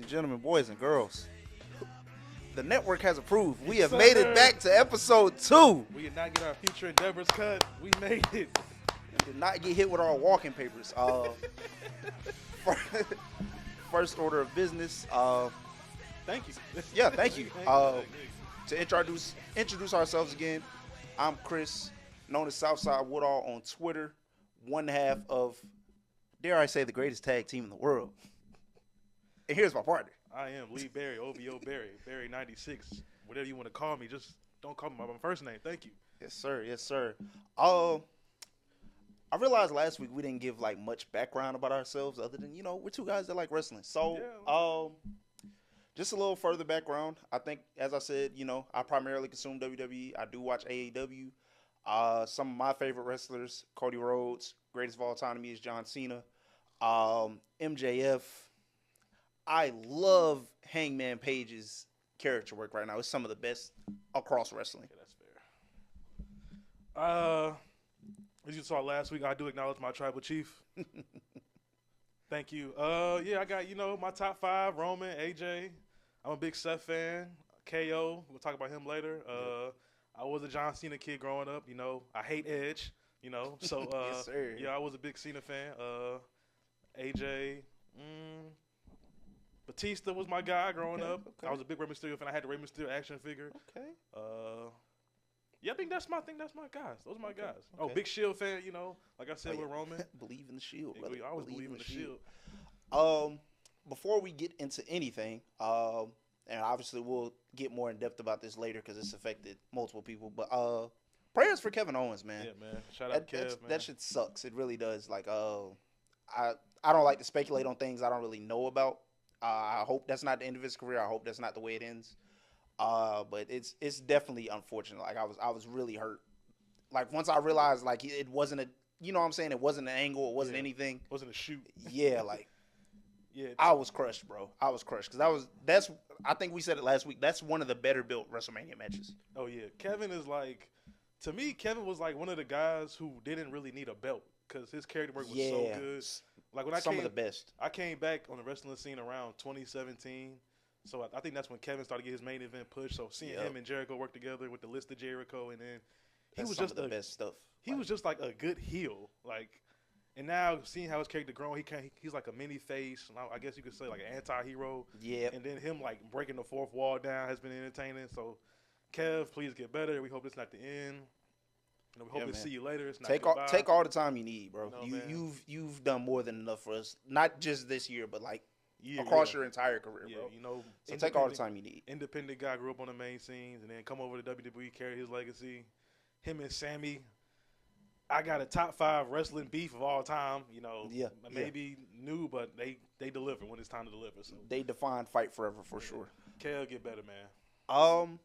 and gentlemen, boys and girls, the network has approved. We have made it back to episode 2. We did not get our future endeavors cut. We made it. We did not get hit with our walking papers. First order of business. Thank you. Yeah, thank you. Thank you. To introduce ourselves again, I'm Chris, known as Southside Woodall on Twitter, one half of, dare I say, the greatest tag team in the world. And here's my partner. I am Lee Berry, OVO Berry, Berry 96, whatever you want to call me. Just don't call me by my first name. Thank you. Yes, sir. Yes, sir. I realized last week we didn't give like much background about ourselves, other than we're two guys that like wrestling. So, just a little further background. I think, as I said, I primarily consume WWE. I do watch AEW. Some of my favorite wrestlers: Cody Rhodes, greatest of all time to me is John Cena, MJF. I love Hangman Page's character work right now. It's some of the best across wrestling. Yeah, that's fair. As you saw last week, I do acknowledge my tribal chief. Thank you. I got, my top 5, Roman, AJ. I'm a big Seth fan. KO, we'll talk about him later. I was a John Cena kid growing up, I hate Edge, so, yes, sir. I was a big Cena fan. AJ, Batista was my guy growing up. Okay. I was a big Rey Mysterio fan. I had the Rey Mysterio action figure. Okay. I think that's my guys. Those are my guys. Okay. Oh, big Shield fan, like I said with Roman. Believe in the Shield, brother. I always believe in the Shield. Before we get into anything, and obviously we'll get more in depth about this later because it's affected multiple people, but prayers for Kevin Owens, man. Yeah, man. Shout out to Kev, man. That shit sucks. It really does. Like, I don't like to speculate on things I don't really know about. I hope that's not the end of his career. I hope that's not the way it ends. But it's definitely unfortunate. Like, I was really hurt. Like, once I realized, like, it wasn't a, what I'm saying? It wasn't an angle. It wasn't anything. It wasn't a shoot. Yeah, like, yeah. I was crushed, bro. I was crushed. Because I think we said it last week, that's one of the better built WrestleMania matches. Oh, yeah. Kevin is like, to me, Kevin was like one of the guys who didn't really need a belt because his character work was so good. Like, when some of the best. I came back on the wrestling scene around 2017. So I think that's when Kevin started to get his main event push. So seeing him and Jericho work together with the list of Jericho, and then he was just the best stuff. He was just like a good heel, like. And now seeing how his character grown, he's like a mini face. I guess you could say like an anti-hero. Yeah. And then him like breaking the fourth wall down has been entertaining. So, Kev, please get better. We hope it's not the end. We hope to see you later. It's not take all the time you need, bro. You've done more than enough for us. Not just this year, but like across your entire career, bro. So take all the time you need. Independent guy, grew up on the main scenes, and then come over to WWE, carry his legacy. Him and Sammy, I got a top 5 wrestling beef of all time. Maybe new, but they deliver when it's time to deliver. So they define fight forever for sure. KL, get better, man.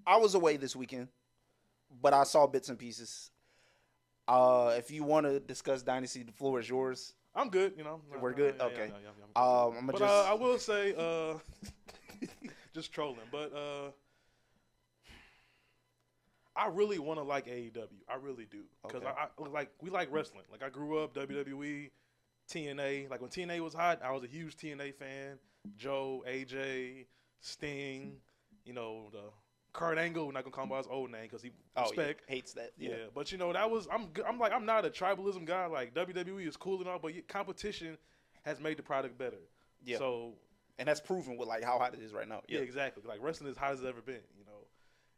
I was away this weekend, but I saw bits and pieces. If you want to discuss Dynasty, the floor is yours. I'm good, We're good? Yeah, okay. Yeah, I will say, just trolling, but I really want to like AEW. I really do. Because we like wrestling. Like, I grew up WWE, TNA. Like, when TNA was hot, I was a huge TNA fan. Joe, AJ, Sting, the Kurt Angle. We're not going to call him by his old name because he respect. Hates that. Yeah. But, that was, I'm not a tribalism guy. Like, WWE is cool and all, but competition has made the product better. Yeah. So, and that's proven with, like, how hot it is right now. Yeah, exactly. Like, wrestling is hot as it's ever been,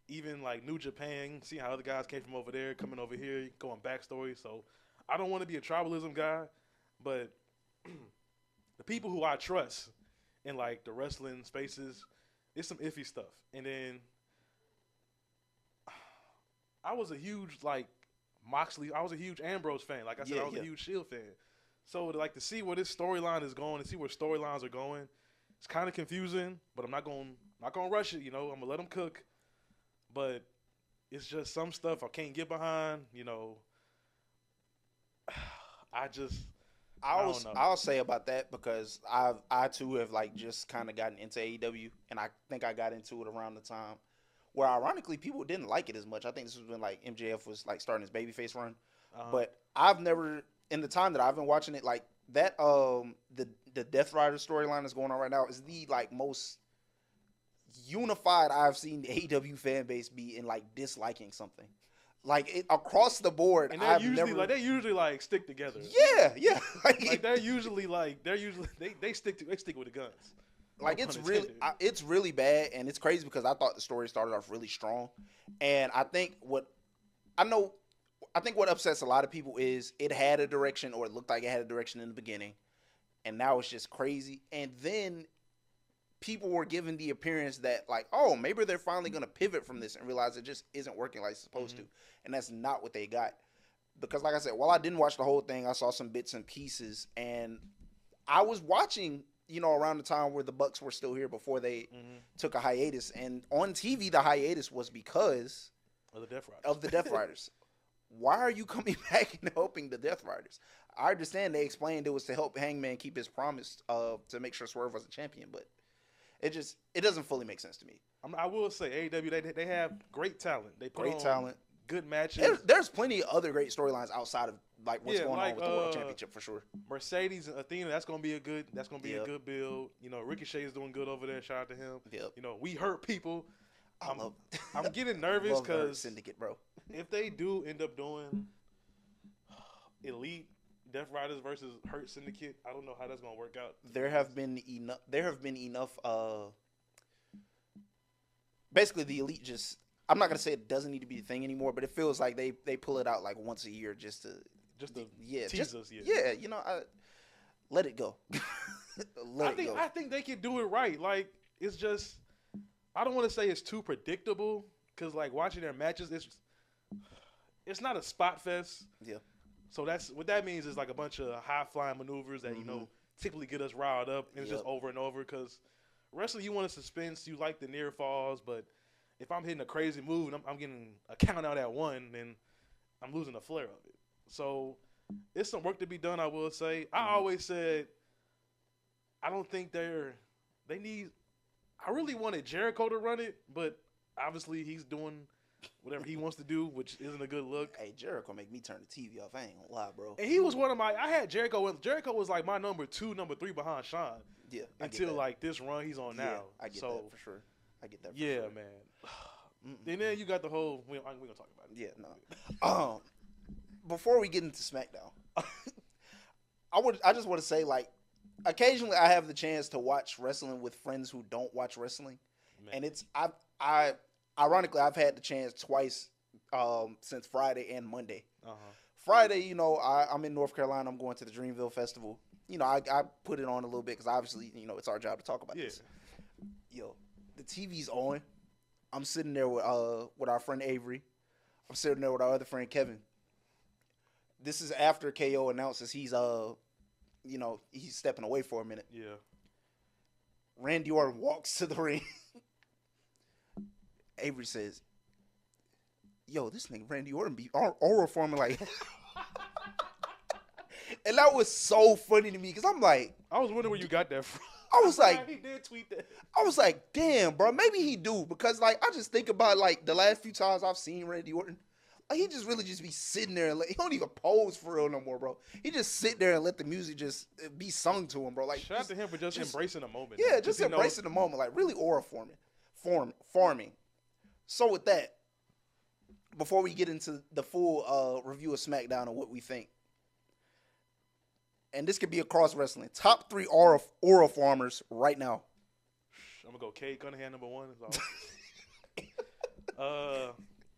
Even, like, New Japan, see how other guys came from over there, coming over here, going backstory. So, I don't want to be a tribalism guy, but the people who I trust in, like, the wrestling spaces, it's some iffy stuff. And then I was a huge, like, Moxley. I was a huge Ambrose fan. Like I said, I was a huge Shield fan. So, to see where this storyline is going and see where storylines are going, it's kind of confusing, but I'm not going to rush it, I'm going to let them cook. But it's just some stuff I can't get behind, I'll say about that because I too have like just kind of gotten into AEW, and I think I got into it around the time where ironically people didn't like it as much. I think this was when like MJF was like starting his babyface run, but I've never, in the time that I've been watching it, like that the Death Rider storyline that's going on right now is the like most unified I've seen the AEW fan base be in like disliking something. Like across the board, and they usually like stick together. Yeah. Like they stick with the guns. Like it's really bad, and it's crazy because I thought the story started off really strong, and I think what upsets a lot of people is it had a direction, or it looked like it had a direction in the beginning, and now it's just crazy. And then people were given the appearance that like, oh, maybe they're finally gonna pivot from this and realize it just isn't working like it's supposed to, and that's not what they got. Because like I said, while I didn't watch the whole thing, I saw some bits and pieces, and I was watching, around the time where the Bucks were still here before they took a hiatus. And on TV, the hiatus was because of the Death Riders. Why are you coming back and helping the Death Riders? I understand they explained it was to help Hangman keep his promise to make sure Swerve was a champion, but it doesn't fully make sense to me. I will say AEW, they have great talent. They put great talent. Good matches. There's plenty of other great storylines outside of like what's going on with the World Championship for sure. Mercedes and Athena, that's gonna be a good good build. Ricochet is doing good over there. Shout out to him. Yep. We hurt people. I'm getting nervous because Syndicate, bro. If they do end up doing Elite Death Riders versus Hurt Syndicate, I don't know how that's gonna work out. There have been enough. Basically, the Elite just. I'm not gonna say it doesn't need to be a thing anymore, but it feels like they pull it out like once a year just to tease us. Yeah, let it go. I think they can do it right. Like it's just, I don't want to say it's too predictable because like watching their matches, it's not a spot fest. Yeah. So that's what that means is like a bunch of high flying maneuvers that typically get us riled up, and it's just over and over. Because wrestling, you want a suspense, you like the near falls, but if I'm hitting a crazy move and I'm getting a count out at one, then I'm losing the flair of it. So it's some work to be done, I will say. I always said I don't think they need. I really wanted Jericho to run it, but obviously he's doing whatever he wants to do, which isn't a good look. Hey, Jericho make me turn the TV off. I ain't gonna lie, bro. And he was one of my. I had Jericho. Jericho was like my number 2, number 3 behind Shawn. Yeah. Until like this run he's on now. I get that for sure. I get that. Yeah, man. And then you got the whole. We're gonna talk about it. Yeah, no. Before we get into SmackDown, I just want to say, like, occasionally I have the chance to watch wrestling with friends who don't watch wrestling, man. And ironically I've had the chance twice since Friday and Monday. Friday, I'm in North Carolina. I'm going to the Dreamville Festival. I put it on a little bit because obviously it's our job to talk about this. Yo, the TV's on. I'm sitting there with our friend Avery. I'm sitting there with our other friend Kevin. This is after KO announces he's stepping away for a minute. Yeah. Randy Orton walks to the ring. Avery says, "Yo, this nigga Randy Orton be oral forming like." And that was so funny to me because I'm like, I was wondering where you got that from. I was like, he did tweet that. I was like, damn, bro, maybe he do because like I just think about like the last few times I've seen Randy Orton, like he just really just be sitting there and he don't even pose for real no more, bro. He just sit there and let the music just be sung to him, bro. Like shout out to him for just embracing the moment. Yeah, just embracing the moment, like really aura farming. So with that, before we get into the full review of SmackDown and what we think. And this could be across wrestling. Top 3 aura farmers right now. I'm gonna go Cade Cunningham number 1.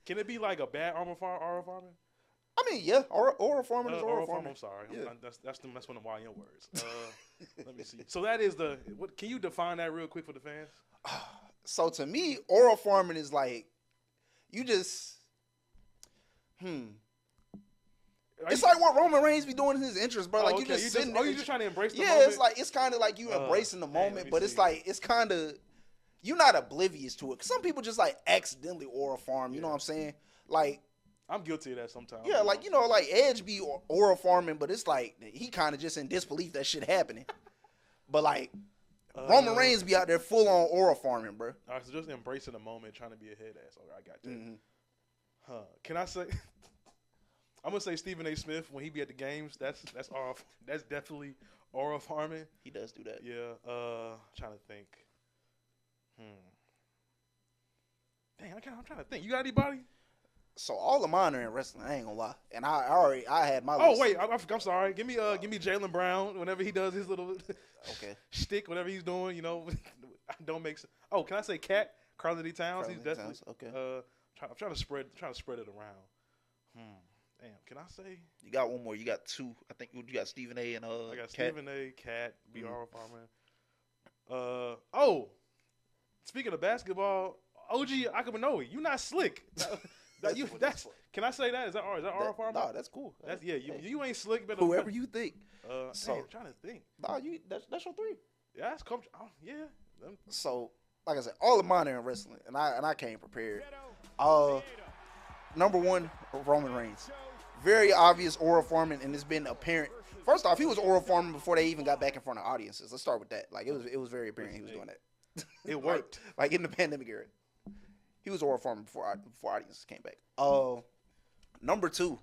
Can it be like a bad aura farming? I mean, yeah, aura farming is aura farming. I'm sorry, yeah. That's one of the YN words. Let me see. So that is what? Can you define that real quick for the fans? So to me, aura farming is like you just It's like what Roman Reigns be doing in his interest, bro. Like you just sitting there. You just trying to embrace the moment? Yeah, it's kind of like you embracing the moment, but it's like it's kind of you're not oblivious to it. Cause some people just like accidentally aura farm. You know what I'm saying? Like I'm guilty of that sometimes. Yeah, like like Edge be aura farming, but it's like he kind of just in disbelief that shit happening. But like Roman Reigns be out there full on aura farming, bro. All right, so just embracing the moment, trying to be a head ass. Okay, I got that. Can I say? I'm gonna say Stephen A. Smith when he be at the games. That's definitely aura farming. He does do that. Yeah. Trying to think. Dang, I'm trying to think. You got anybody? So all of mine are in wrestling. I ain't gonna lie, and I had my. Oh list. wait, I'm sorry. Give me Jaylen Brown whenever he does his little okay shtick, whatever he's doing. You know, don't make sense. Oh, can I say Cat Carly Towns? He's definitely okay. I'm trying to spread it around. Damn, can I say? You got one more. You got two. I think you got Stephen A. and I got Cat. Stephen A. Cat, B.R. Farmer. Oh, speaking of basketball, OG Akabanoe, you not slick. Can I say that? Is that R Farmer? Nah, that's cool. That's you ain't slick, but whoever you think. So I'm trying to think. Nah, that's your three. Yeah, that's yeah. So like I said, all of mine are in wrestling, and I came prepared. Number one, Roman Reigns. Very obvious aura farming, and it's been apparent. First off, he was aura farming before they even got back in front of audiences. Let's start with that. Like it was very apparent he was doing that. It worked. like in the pandemic era. He was aura farming before audiences came back. Number two,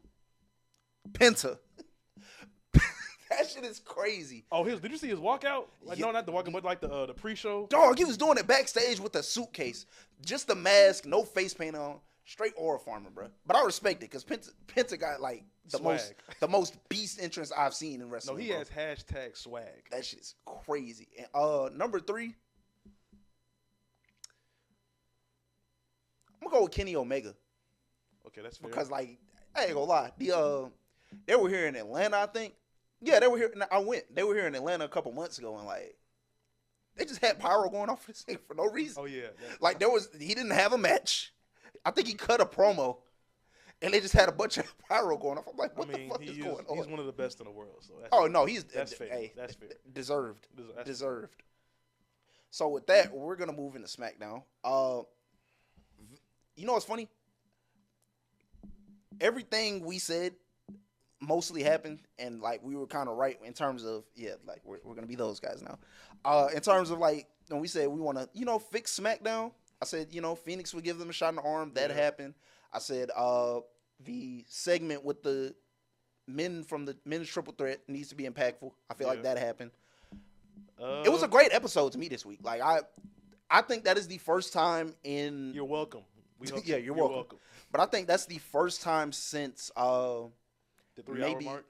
Penta. That shit is crazy. Oh, did you see his walkout? Like, no, not the walkout, but like the pre-show. Dog, he was doing it backstage with a suitcase, just a mask, no face paint on, straight aura farming, bro. But I respect it because Penta got like the most beast entrance I've seen in wrestling. No, he has hashtag swag. That shit is crazy. And number three, I'm gonna go with Kenny Omega. Okay, that's fair. Because like I ain't gonna lie, they were here in Atlanta, I think. Yeah, they were here. I went. They were here in Atlanta a couple months ago, and like they just had pyro going off for this thing for no reason. Oh yeah. Like he didn't have a match. I think he cut a promo, and they just had a bunch of pyro going off. I'm like, what the fuck is going on? He's one of the best in the world. So that's fair. Hey, that's fair. Deserved. So with that, we're gonna move into SmackDown. You know what's funny? Everything we said mostly happened, and like we were kind of right in terms of like we're gonna be those guys now. In terms of like when we said we want to fix SmackDown, I said Phoenix would give them a shot in the arm. That happened. I said the segment with the men from the men's triple threat needs to be impactful. I feel like that happened. It was a great episode to me this week. Like I think that is the first time in. You're welcome. You're welcome. But I think that's the first time since the 3-hour mark.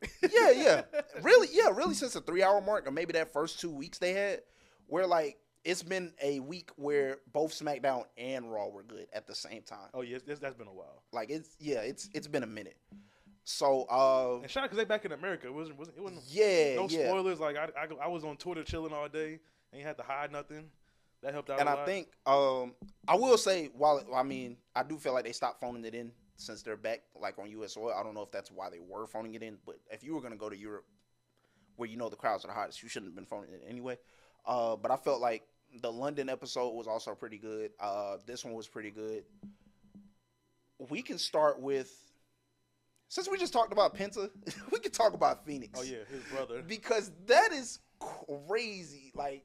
really since the 3-hour mark, or maybe that first 2 weeks they had, where like it's been a week where both SmackDown and Raw were good at the same time. Oh yeah, that's been a while. Like it's been a minute. So and shout out because they back in America. It wasn't no spoilers. Like I was on Twitter chilling all day, ain't had to hide nothing. That helped out. And a lot. I think I will say I do feel like they stopped phoning it in since they're back like on US soil. I don't know if that's why they were phoning it in, but if you were gonna go to Europe where the crowds are the hottest, you shouldn't have been phoning it anyway. But I felt like the London episode was also pretty good. This one was pretty good. We can start with, since we just talked about Penta, we can talk about Phoenix. Oh yeah, his brother. Because that is crazy. Like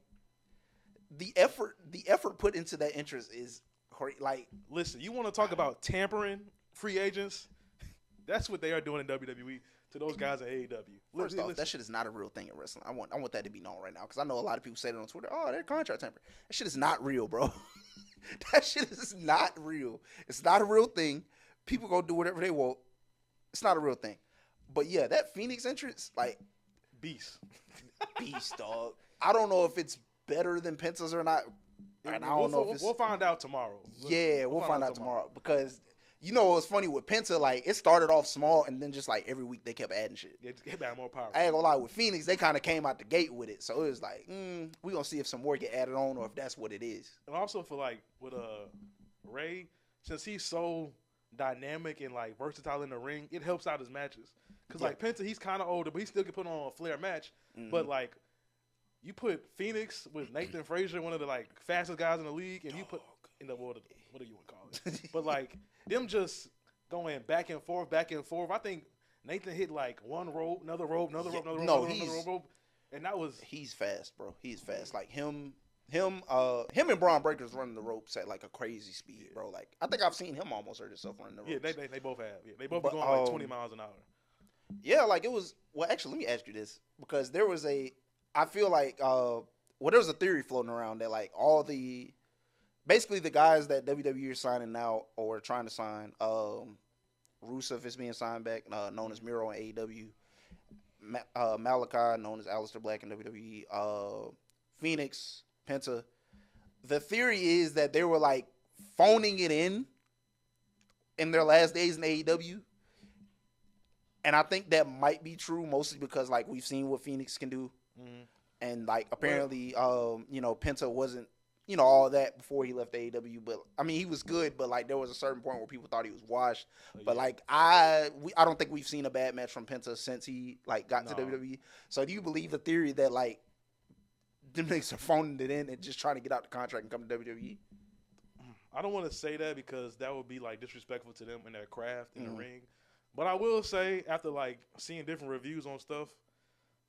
the effort put into that entrance is crazy. Like, listen, you want to talk about tampering free agents? That's what they are doing in WWE to those guys at AEW. First off, that shit is not a real thing in wrestling. I want that to be known right now because I know a lot of people say that on Twitter. Oh, they're contract tampering. That shit is not real, bro. That shit is not real. It's not a real thing. People go do whatever they want. It's not a real thing. But yeah, that Phoenix entrance, like, beast, dog. I don't know if it's better than Penta's or not. And I don't know if it's... We'll find out tomorrow. Yeah, we'll find out tomorrow. Because, what's funny with Penta, like, it started off small, and then just, like, every week they kept adding shit. Yeah, it got more power. I ain't gonna lie, with Phoenix, they kind of came out the gate with it. So it was like, we gonna see if some more get added on or if that's what it is. And also for, like, with Ray, since he's so dynamic and, like, versatile in the ring, it helps out his matches. Because, like, Penta, he's kind of older, but he still can put on a Flair match. Mm-hmm. But, like, you put Phoenix with Nathan Frazier, one of the like fastest guys in the league, and you put in the what do you want to call it? But like them just going back and forth. I think Nathan hit like one rope, another rope, another rope, and that was he's fast, bro. He's fast. Like him and Braun Breaker's running the ropes at like a crazy speed, bro. Like I think I've seen him almost hurt himself running the ropes. Yeah, they both have. Yeah, they both be going like 20 miles an hour. Yeah, like it was. Well, actually, let me ask you this because there was I feel like, there was a theory floating around that like basically the guys that WWE are signing now or trying to sign, Rusev is being signed back, known as Miro in AEW. Malachi, known as Aleister Black in WWE. Phoenix, Penta. The theory is that they were like phoning it in their last days in AEW. And I think that might be true, mostly because like we've seen what Phoenix can do, and like apparently, Penta wasn't, all that before he left AEW. But I mean, he was good, but like there was a certain point where people thought he was washed. But like I don't think we've seen a bad match from Penta since he like got to WWE. So do you believe the theory that like them niggas are phoning it in and just trying to get out the contract and come to WWE? I don't want to say that because that would be like disrespectful to them and their craft in the ring. But I will say, after like seeing different reviews on stuff,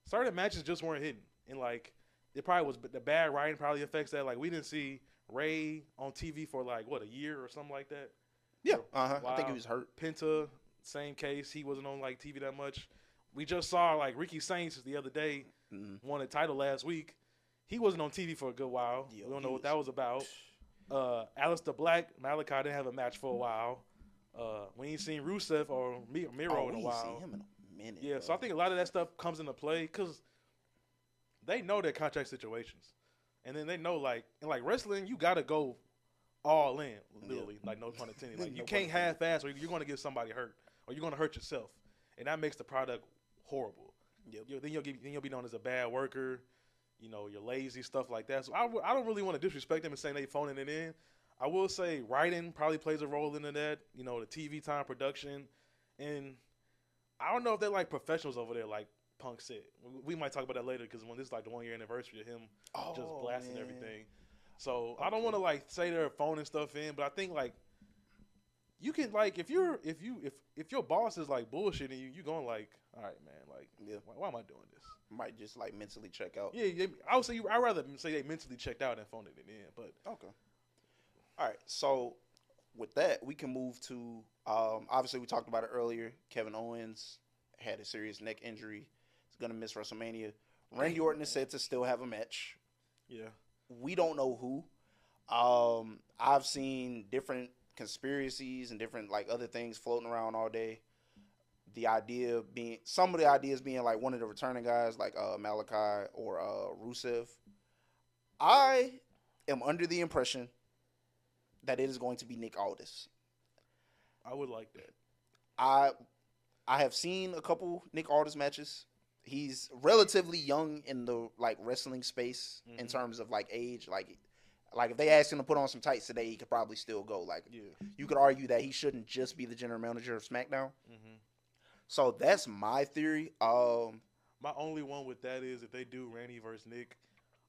certain matches just weren't hitting, and like it probably was the bad writing probably affects that. Like we didn't see Ray on TV for like a year or something like that. Yeah, I think he was hurt. Penta, same case, he wasn't on like TV that much. We just saw like Ricky Saints the other day won a title last week. He wasn't on TV for a good while. We don't know what that was about. Aleister Black, Malachi didn't have a match for a while. We ain't seen Rusev or Miro in a while. Seen him in a minute. Yeah, so I think a lot of that stuff comes into play because they know their contract situations, and then they know like wrestling, you gotta go all in, literally, like no pun intended. Like you can't half-ass, or you're gonna get somebody hurt, or you're gonna hurt yourself, and that makes the product horrible. Then you'll be known as a bad worker. You're lazy, stuff like that. So I don't really want to disrespect them and saying they phoning it in. I will say writing probably plays a role into that. The TV time, production, and I don't know if they're like professionals over there, like Punk said. We might talk about that later because when this is like the 1 year anniversary of him just blasting everything. So I don't want to like say they're phoning stuff in, but I think like you can like if your boss is like bullshitting you, going like, all right, man, like why am I doing this? Might just like mentally check out. Yeah, I would say I'd rather say they mentally checked out than phoning it in, but okay. All right, so with that, we can move to, obviously we talked about it earlier. Kevin Owens had a serious neck injury. He's going to miss WrestleMania. Randy Orton is said to still have a match. Yeah. We don't know who. I've seen different conspiracies and different like other things floating around all day. Some of the ideas being like one of the returning guys like Malachi or Rusev. I am under the impression that it is going to be Nick Aldis. I would like that. I have seen a couple Nick Aldis matches. He's relatively young in the like wrestling space in terms of like age. Like if they asked him to put on some tights today, he could probably still go. Like you could argue that he shouldn't just be the general manager of SmackDown. So that's my theory. My only one with that is if they do Randy versus Nick,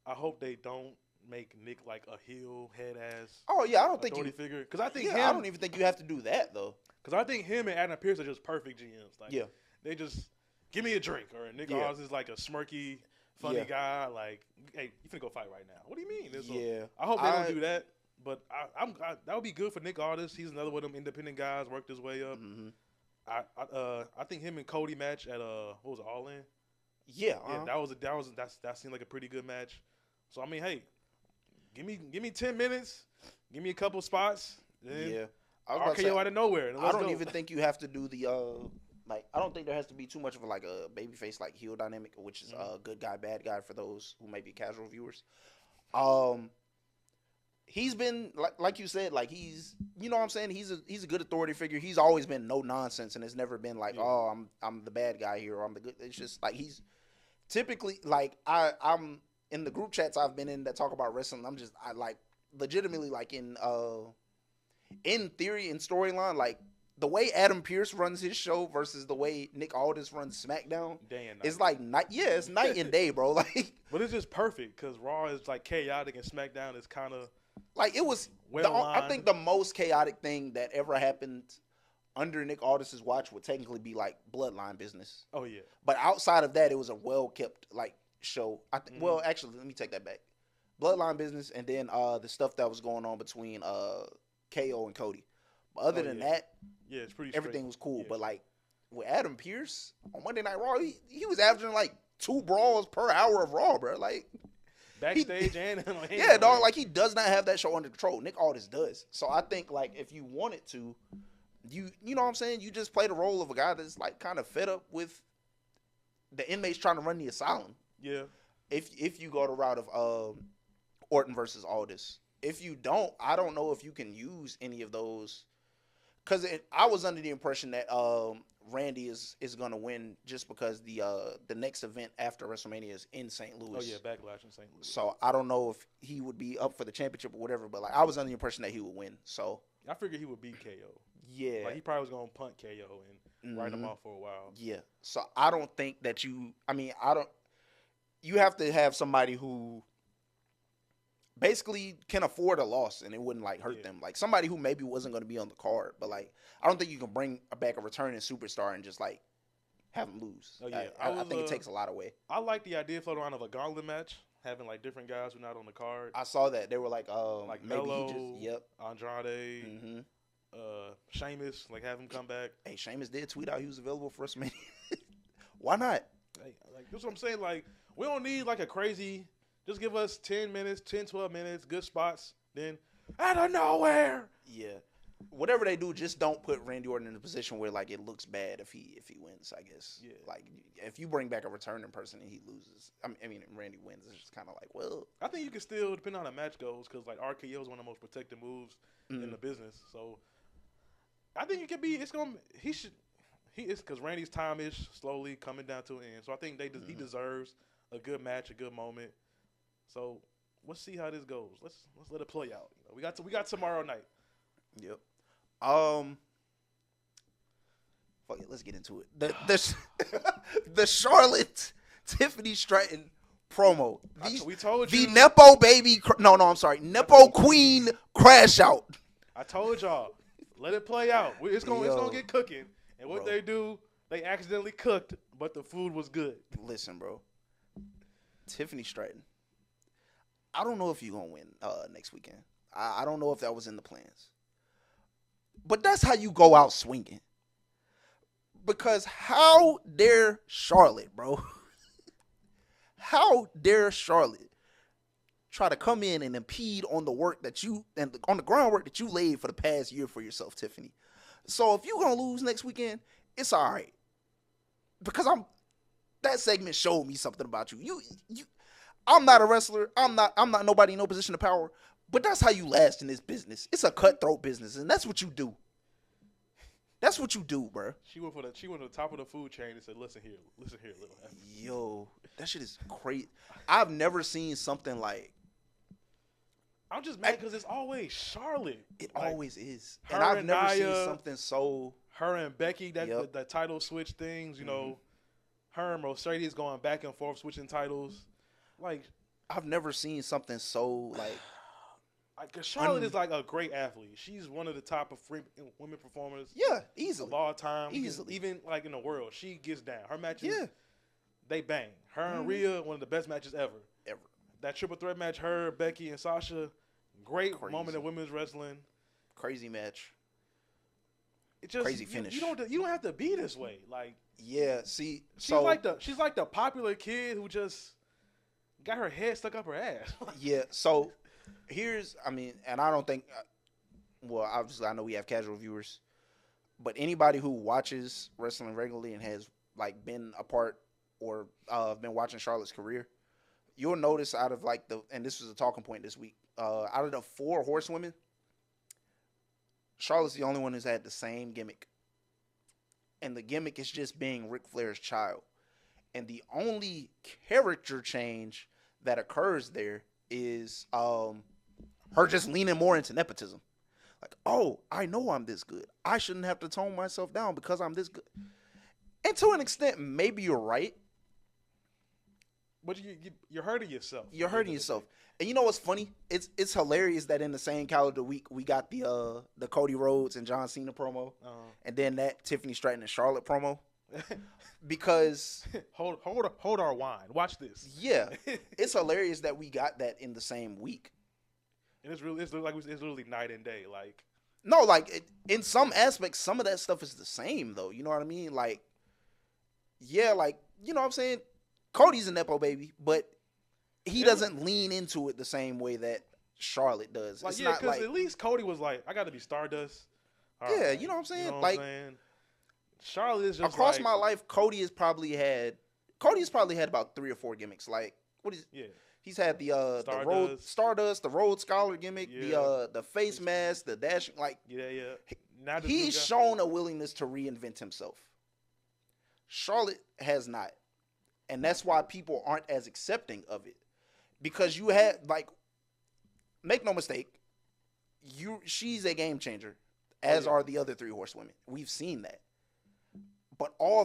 I hope they don't make Nick like a heel head ass. Oh yeah, I don't think you figure because I think I don't even think you have to do that though. Because I think him and Adam Pearce are just perfect GMs. Like they just give me a drink, or Nick Aldis is like a smirky, funny guy. Like, hey, you finna go fight right now? What do you mean? I hope they don't do that. But that would be good for Nick Aldis. He's another one of them independent guys, worked his way up. I think him and Cody match at what was it, All In? Yeah, that seemed like a pretty good match. So I mean, hey, give me 10 minutes, give me a couple spots. Then RKO out of nowhere. I don't even think you have to do the I don't think there has to be too much of a babyface like heel dynamic, which is good guy, bad guy for those who may be casual viewers. He's been like you said, like he's, you know what I'm saying, he's a good authority figure. He's always been no nonsense, and it's never been like, I'm the bad guy here, or I'm the good. It's just like he's typically like I'm in the group chats I've been in that talk about wrestling. I like legitimately like in theory and storyline, like the way Adam Pearce runs his show versus the way Nick Aldis runs SmackDown, day and night. It's like it's night and day, bro. Like, but it's just perfect because Raw is like chaotic and SmackDown is kind of like it was. I think the most chaotic thing that ever happened under Nick Aldis's watch would technically be like Bloodline business. Oh yeah. But outside of that, it was a well kept like show. Well, actually, let me take that back. Bloodline business, and then the stuff that was going on between KO and Cody. But other than that, it's pretty. Everything was cool. Yeah. But like with Adam Pearce on Monday Night Raw, he was averaging like 2 brawls per hour of Raw, bro. Like backstage and yeah, dog. Like he does not have that show under control. Nick Aldis does. So I think like if you wanted to, you know what I'm saying, you just play the role of a guy that's like kind of fed up with the inmates trying to run the asylum. Yeah. If you go the route of Orton versus Aldis. If you don't, I don't know if you can use any of those. Because I was under the impression that Randy is going to win just because the next event after WrestleMania is in St. Louis. Oh, yeah, Backlash in St. Louis. So I don't know if he would be up for the championship or whatever, but like I was under the impression that he would win. So I figured he would beat KO. Yeah. Like he probably was going to punt KO and write him off for a while. Yeah. So I don't think that you have to have somebody who basically can afford a loss and it wouldn't like hurt them. Like somebody who maybe wasn't going to be on the card, but like I don't think you can bring back a returning superstar and just like have him lose. Oh, yeah. I think it takes a lot away. I like the idea floating around of a gauntlet match, having like different guys who are not on the card. I saw that they were like maybe Melo, he just Andrade, Sheamus, like have him come back. Hey, Sheamus did tweet out he was available for WrestleMania. Why not? Hey, like that's what I'm saying. Like we don't need like a crazy. Just give us 10 minutes, 10, 12 minutes, good spots. Then out of nowhere. Yeah. Whatever they do, just don't put Randy Orton in a position where like it looks bad if he wins, I guess. Yeah. Like if you bring back a returning person and he loses, I mean Randy wins, it's just kind of like, well. I think you can still, depending on how the match goes, because like RKO is one of the most protected moves in the business. So I think he is because Randy's time is slowly coming down to an end. So I think he deserves a good match, a good moment. So let's see how this goes. Let's let it play out. You know, we got tomorrow night. Yep. Fuck it, let's get into it. The Charlotte Tiffany Stratton promo. We told you the Nepo baby. I'm sorry. Nepo Queen crash out. I told y'all. Let it play out. It's gonna get cooking. And what they do, they accidentally cooked, but the food was good. Listen, bro. Tiffany Stratton. I don't know if you're going to win next weekend. I don't know if that was in the plans. But that's how you go out swinging. Because how dare Charlotte, bro? How dare Charlotte try to come in and impede on the work that on the groundwork that you laid for the past year for yourself, Tiffany? So if you're going to lose next weekend, it's all right. Because that segment showed me something about you. I'm not a wrestler. I'm not nobody in no position of power. But that's how you last in this business. It's a cutthroat business, and that's what you do. That's what you do, bro. She went to the top of the food chain and said, "Listen here, little." Yo, that shit is crazy. I've never seen something like. I'm just mad because it's always Charlotte. It always is, and I've never seen something so. Her and Becky, the title switch things, you know. Her and Mercedes going back and forth switching titles. Like, I've never seen something so because Charlotte is like a great athlete. She's one of the top of women performers. Yeah, easily of all time. Easily, even like in the world, she gets down. Her matches, they bang. Her and Rhea, one of the best matches ever. That triple threat match, her, Becky, and Sasha, great moment in women's wrestling. Crazy match. It just crazy finish. You don't have to be this way. Like, yeah, see, she's like the popular kid who just got her head stuck up her ass. Yeah, so and I don't think, obviously I know we have casual viewers, but anybody who watches wrestling regularly and has like been a part or been watching Charlotte's career, you'll notice out of like and this was a talking point this week, out of the 4 horsewomen, Charlotte's the only one who's had the same gimmick. And the gimmick is just being Ric Flair's child. And the only character change that occurs there is her just leaning more into nepotism. Like, oh, I know I'm this good. I shouldn't have to tone myself down because I'm this good. And to an extent, maybe you're right. But you're hurting yourself. You're hurting yourself. And you know what's funny? It's hilarious that in the same calendar week we got the Cody Rhodes and John Cena promo, and then that Tiffany Stratton and Charlotte promo. Because hold our wine. Watch this. Yeah, it's hilarious that we got that in the same week. And it's literally night and day. Like, No, like in some aspects, some of that stuff is the same though. You know what I mean? Like, yeah, like you know what I'm saying. Cody's a nepo baby, but he doesn't lean into it the same way that Charlotte does. Like, it's yeah, not because like, at least Cody was like, I got to be Stardust. All yeah, right. you know what I'm saying. You know what like, I'm saying? Charlotte is just across like, my life, Cody has probably had about 3 or 4 gimmicks. Like, what is? Yeah. He's had the Road Stardust, the Road Scholar gimmick, the face mask, the dashing. Like, yeah. Now he's shown a willingness to reinvent himself. Charlotte has not, and that's why people aren't as accepting of it. Because you had like, make no mistake, she's a game changer, as are the other 3 horsewomen. We've seen that, but all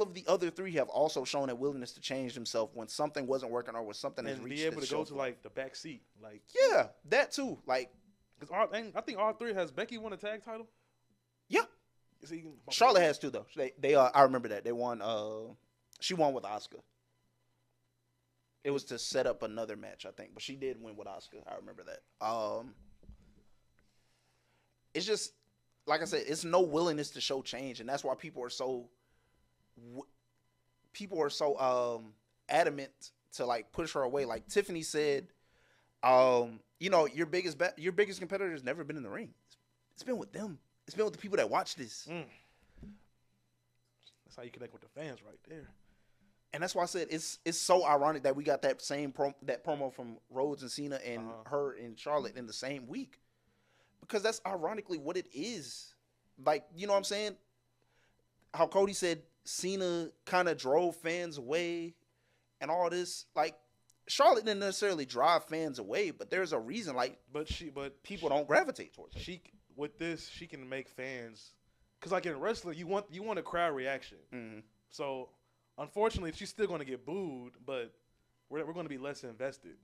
of the other 3 have also shown a willingness to change themselves when something wasn't working or when something has reached. And be able to go to like the back seat, like yeah, that too. Like, because I think all 3 has Becky won a tag title. Yeah, Charlotte has too though. They I remember that they won. She won with Asuka. It was to set up another match, I think, but she did win with Asuka. I remember that. It's just like I said, it's no willingness to show change, and that's why people are so adamant to like push her away. Like Tiffany said, you know, your biggest competitor has never been in the ring. It's been with them. It's been with the people that watch this. That's how you connect with the fans, right there. And that's why I said it's so ironic that we got that same promo from Rhodes and Cena and her and Charlotte in the same week, because that's ironically what it is. Like, you know what I'm saying? How Cody said Cena kind of drove fans away and all this. Like, Charlotte didn't necessarily drive fans away, but there's a reason. Like, but people don't gravitate towards her. She can make fans, because like in wrestling, you want a crowd reaction. Mm-hmm. So unfortunately, she's still going to get booed, but we're going to be less invested.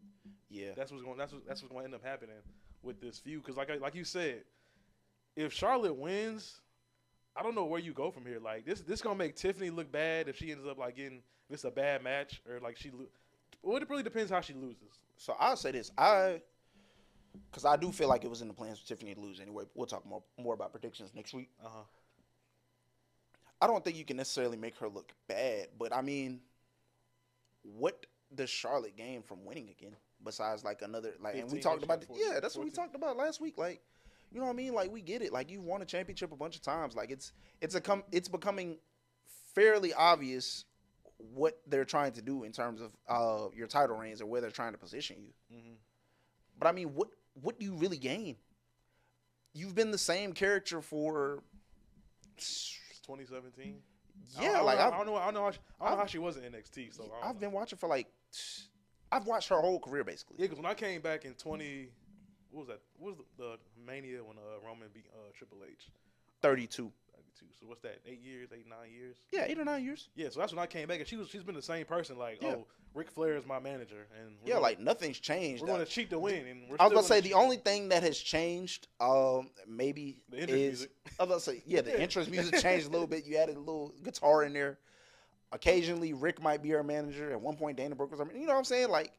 Yeah, that's what's going to end up happening with this feud. Because like you said, if Charlotte wins, I don't know where you go from here. Like this going to make Tiffany look bad if she ends up like getting this a bad match, or like well, it really depends how she loses. So I'll say this, because I do feel like it was in the plans for Tiffany to lose anyway. We'll talk more about predictions next week. I don't think you can necessarily make her look bad, but I mean, what does Charlotte gain from winning again? Besides like another, like, and we talked about, 14, that's 14. What we talked about last week. Like, you know what I mean? Like, we get it. Like, you won a championship a bunch of times. Like, it's becoming fairly obvious what they're trying to do in terms of your title reigns or where they're trying to position you. Mm-hmm. But I mean, what do you really gain? You've been the same character for 2017. Yeah, I don't know how she was in NXT. So I've been watching for I've watched her whole career basically. Yeah, because when I came back in what was that? What was the Mania when Roman beat Triple H? 32. So what's that? 8 years, 9 years? Yeah, 8 or 9 years. Yeah, so that's when I came back, and she's been the same person. Like, oh, Ric Flair is my manager, and like nothing's changed. We're going to cheat to win, and I was gonna say the only thing that has changed, maybe the entrance music. I was gonna say the entrance music changed a little bit. You added a little guitar in there. Occasionally, Rick might be her manager. At one point, Dana Brooke was her. You know what I'm saying? Like,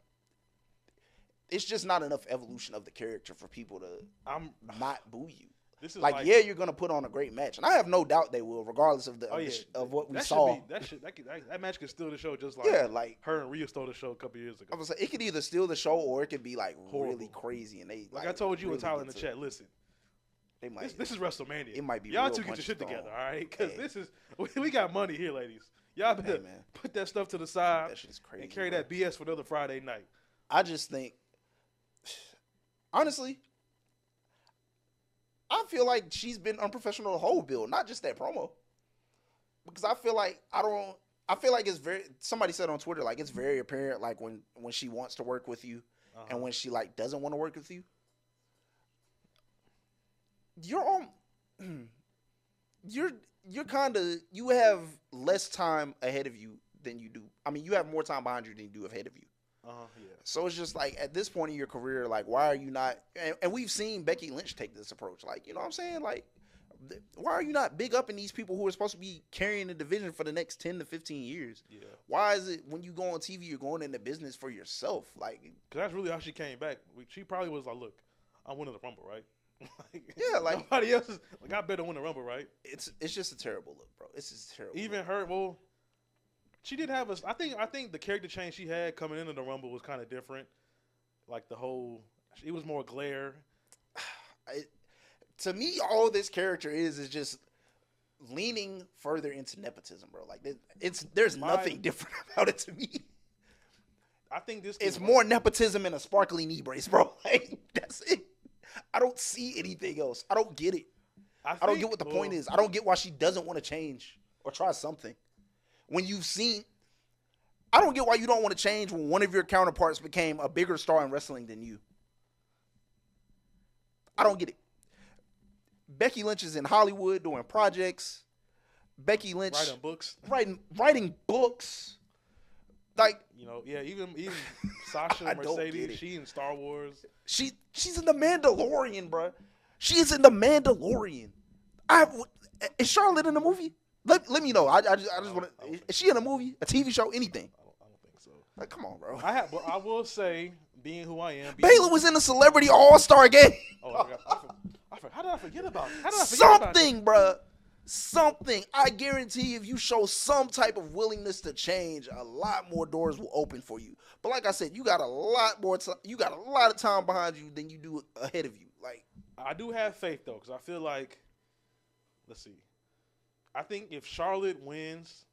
it's just not enough evolution of the character for people to not boo you. This is like you're gonna put on a great match, and I have no doubt they will, regardless of of what we saw. That match could steal the show, just like her and Rhea stole the show a couple years ago. I was like, it could either steal the show or it could be like horrible, really crazy, and they I told you really and Tyler in the chat. Listen, this is WrestleMania. It might be y'all two get your shit together, all right? Because this is we got money here, ladies. Y'all better put that stuff to the side. That shit is crazy, and carry that BS for another Friday night. I just think, honestly, I feel like she's been unprofessional the whole build, not just that promo. Because I feel like it's very, somebody said on Twitter, like, it's very apparent, like, when she wants to work with you and when she, like, doesn't want to work with you. You have less time ahead of you than you do. I mean, you have more time behind you than you do ahead of you. So it's just like, at this point in your career, like, why are you not, and we've seen Becky Lynch take this approach, like, you know what I'm saying? Like, why are you not big up in these people who are supposed to be carrying the division for the next 10 to 15 years? Yeah. Why is it when you go on TV, you're going into business for yourself? Like, because that's really how she came back. She probably was like, look, I'm winning the Rumble, right? Nobody else is like, I better win the Rumble, right? It's just a terrible look, bro. It's just terrible. Even look. her, well, she did have I think the character change she had coming into the Rumble was kind of different. Like it was more glare. To me, all this character is just leaning further into nepotism, bro. Like there's nothing different about it to me. I think it's more nepotism and a sparkly knee brace, bro. Like that's it. I don't see anything else. I don't get it. I don't get what the point is. I don't get why she doesn't want to change or try something. When you've seen, I don't get why you don't want to change when one of your counterparts became a bigger star in wrestling than you. I don't get it. Becky Lynch is in Hollywood doing projects. Becky Lynch writing books. Writing books. Like, even Sasha Mercedes, she in Star Wars. She's in the Mandalorian, bro. She is in the Mandalorian. Is Charlotte in the movie? Let me know. I just want to. Is she in a movie, a TV show, anything? I don't think so. Like, come on, bro. I will say, being who I am, Baylor was in a Celebrity All-Star game. Oh, I forgot. How did I forget about it? Something, bro. Something. I guarantee if you show some type of willingness to change, a lot more doors will open for you. But like I said, you got a lot more time. You got a lot of time behind you than you do ahead of you. Like, I do have faith though, because I feel like, let's see. I think if Charlotte wins,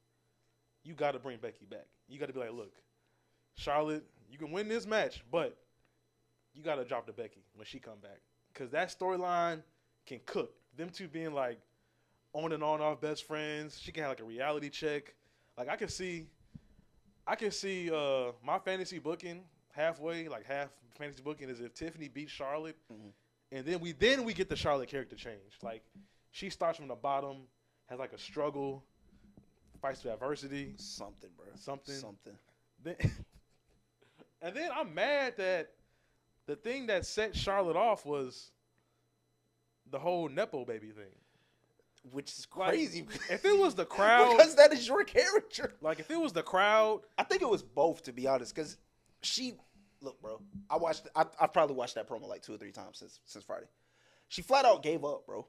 you got to bring Becky back. You got to be like, look, Charlotte, you can win this match, but you got to drop to Becky when she come back, because that storyline can cook. Them two being like on and on off best friends. She can have like a reality check. Like I can see my fantasy booking halfway, like half fantasy booking is if Tiffany beats Charlotte, and then we get the Charlotte character change. Like she starts from the bottom, has like a struggle, fights through adversity. Something, bro. Something. And then I'm mad that the thing that set Charlotte off was the whole Nepo baby thing. Which is crazy. Like, if it was the crowd. Because that is your character. Like, if it was the crowd. I think it was both, to be honest. Because look, bro. I've probably watched that promo like 2 or 3 times since Friday. She flat out gave up, bro.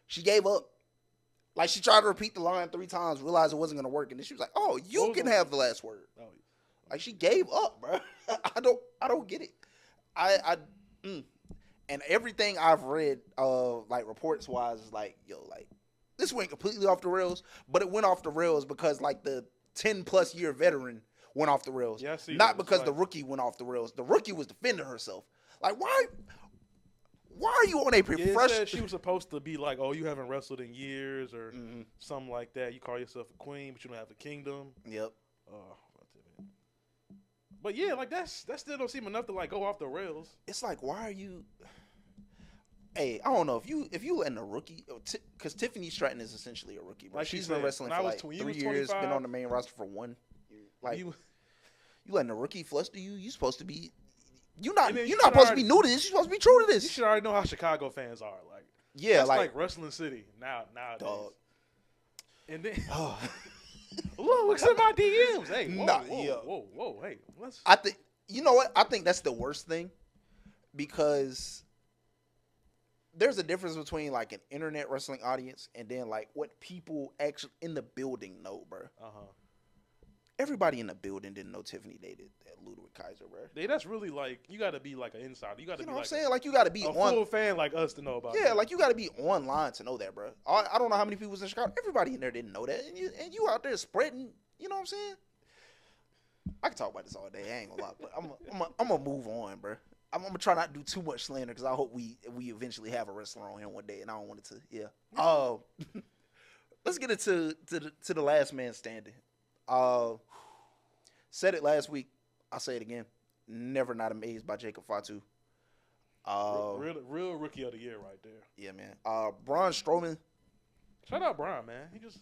She gave up. Like, she tried to repeat the line 3 times, realized it wasn't going to work. And then she was like, oh, you can have the last word. Oh, yeah. Like, she gave up, bro. I don't get it. And everything I've read, like reports wise, is like, like this went completely off the rails. But it went off the rails because like the 10+ year veteran went off the rails, not because the rookie went off the rails. The rookie was defending herself. Like, why are you on a professional? It said she was supposed to be like, oh, you haven't wrestled in years or something like that. You call yourself a queen, but you don't have a kingdom. Yep. But yeah, like that still don't seem enough to like go off the rails. It's like, why are you? Hey, I don't know if you letting a rookie, because Tiffany Stratton is essentially a rookie, bro. Like she's been wrestling for like 3 years, been on the main roster for 1. Like you letting a rookie fluster you? You supposed to be. You're not supposed to be new to this. You're supposed to be true to this. You should already know how Chicago fans are. Like, yeah, that's like wrestling city nowadays. Dog. And then. Look, what's in my DMs? Hey, whoa, hey. I think, you know what? I think that's the worst thing, because there's a difference between like an internet wrestling audience and then like what people actually in the building know, bro. Everybody in the building didn't know Tiffany dated Ludwig Kaiser, bro. Yeah, that's really like, you got to be like an insider. You got to be what I'm like saying? Like, you got to be a full fan like us to know about. Yeah, like you got to be online to know that, bro. I don't know how many people was in Chicago. Everybody in there didn't know that, and you out there spreading. You know what I'm saying? I can talk about this all day. I ain't gonna lie, but I'm gonna move on, bro. I'm gonna try not to do too much slander, because I hope we eventually have a wrestler on here one day, and I don't want it to. Yeah. Let's get into the last man standing. Said it last week. I'll say it again. Never not amazed by Jacob Fatu. Real rookie of the year right there. Yeah, man. Braun Strowman. Shout out Braun, man. He just,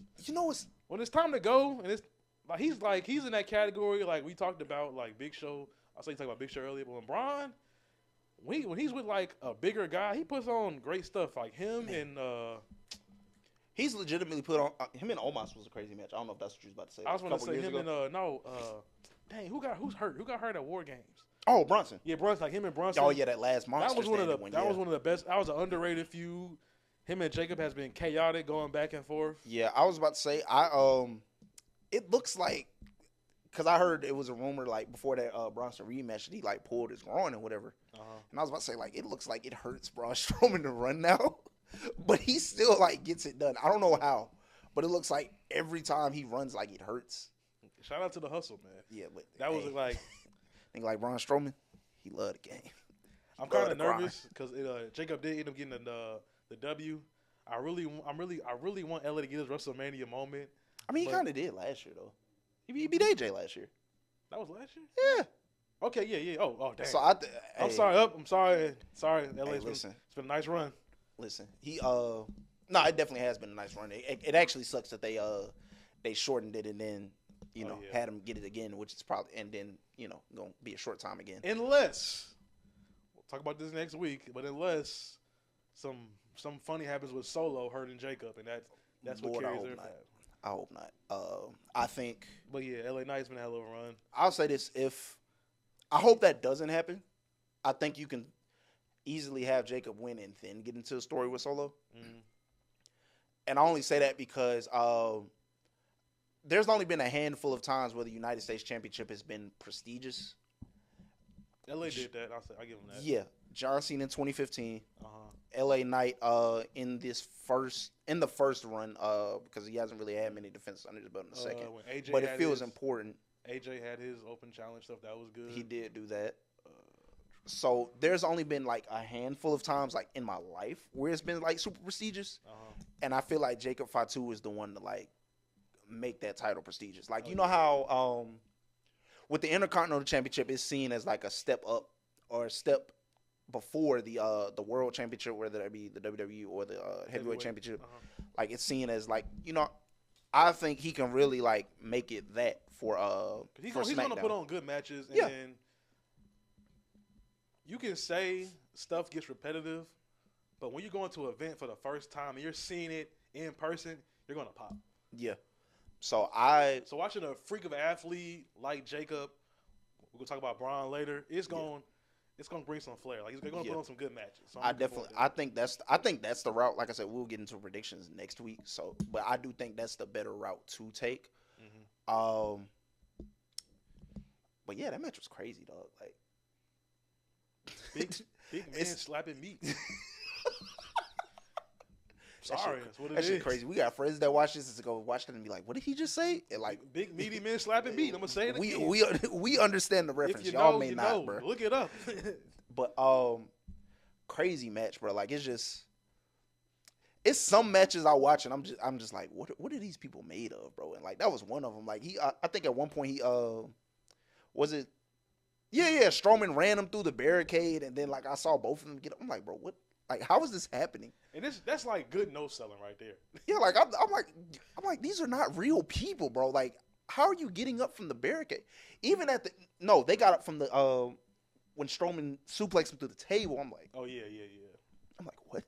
when it's time to go, and it's like he's in that category like we talked about, like Big Show. I saw you talk about Big Show earlier, but when Braun, when he's with like a bigger guy, he puts on great stuff. Like him and he's legitimately put on. Him and Omos was a crazy match. I don't know if that's what you was about to say. I was going to say him and dang, who's hurt? Who got hurt at War Games? Oh, Bronson. Yeah, Bronson. Like him and Bronson. Oh yeah, that last monster. That was one of the. That was one of the best. That was an underrated feud. Him and Jacob has been chaotic, going back and forth. Yeah, I was about to say it looks like, because I heard it was a rumor like before that Bronson rematch that he like pulled his groin or whatever, and I was about to say like it looks like it hurts Braun Strowman to run now, but he still like gets it done. I don't know how, but it looks like every time he runs like it hurts. Shout out to the hustle, man. Yeah, but that was like, think like Braun Strowman, he loved the game. I'm kind of nervous because Jacob did end up getting the W. I really want LA to get his WrestleMania moment. I mean, he kind of did last year though. He beat AJ last year. That was last year? Yeah. Okay, yeah. Oh, damn. So I'm sorry. I'm sorry. Sorry, LA. Hey, it's been a nice run. Listen, no, it definitely has been a nice run. It actually sucks that they shortened it and then had him get it again, which is probably and then gonna be a short time again. Unless we'll talk about this next week, but unless some funny happens with Solo hurting Jacob, and that's what carries their path. I hope not. I think. But yeah, LA Knight's been a hell of a run. I'll say this: I hope that doesn't happen, I think you can easily have Jacob win and then get into a story with Solo. Mm-hmm. And I only say that because there's only been a handful of times where the United States Championship has been prestigious. LA did that. I'll give him that. Yeah, John Cena in 2015. LA Knight in the first run because he hasn't really had many defenses under his belt in the second. But it feels important. AJ had his open challenge stuff. That was good. He did do that. So there's only been like a handful of times like in my life where it's been like super prestigious. And I feel like Jacob Fatu is the one to like make that title prestigious. Like you know how with the Intercontinental Championship it's seen as like a step up or a step before the World Championship, whether that be the WWE or the Heavyweight Championship. Like it's seen as like I think he can really like make it that for he's gonna put on good matches and then you can say stuff gets repetitive, but when you go into an event for the first time and you're seeing it in person, you're gonna pop. Yeah. So watching a freak of an athlete like Jacob, we're gonna talk about Braun later. It's gonna bring some flair. Like he's gonna put on some good matches. So I think that's the route. Like I said, we'll get into predictions next week. So, but I do think that's the better route to take. Mm-hmm. But yeah, that match was crazy, dog. Like big man slapping meat. Sorry, that's what it is. That shit crazy. We got friends that watch this and go watch it and be like, "What did he just say?" And like, big meaty men slapping meat. I'm gonna say it again. We understand the reference. If Y'all may not, bro. Look it up. But crazy match, bro. Like it's some matches I watch and I'm just like, what are these people made of, bro? And like that was one of them. Like I think at one point he was it. Yeah. Strowman ran him through the barricade and then like I saw both of them get. I'm like, bro, what? Like, how is this happening? And that's like good no selling right there. Yeah, like I'm like these are not real people, bro. Like, how are you getting up from the barricade? Even they got up from the when Strowman suplexed him through the table. I'm like, oh yeah. I'm like, what?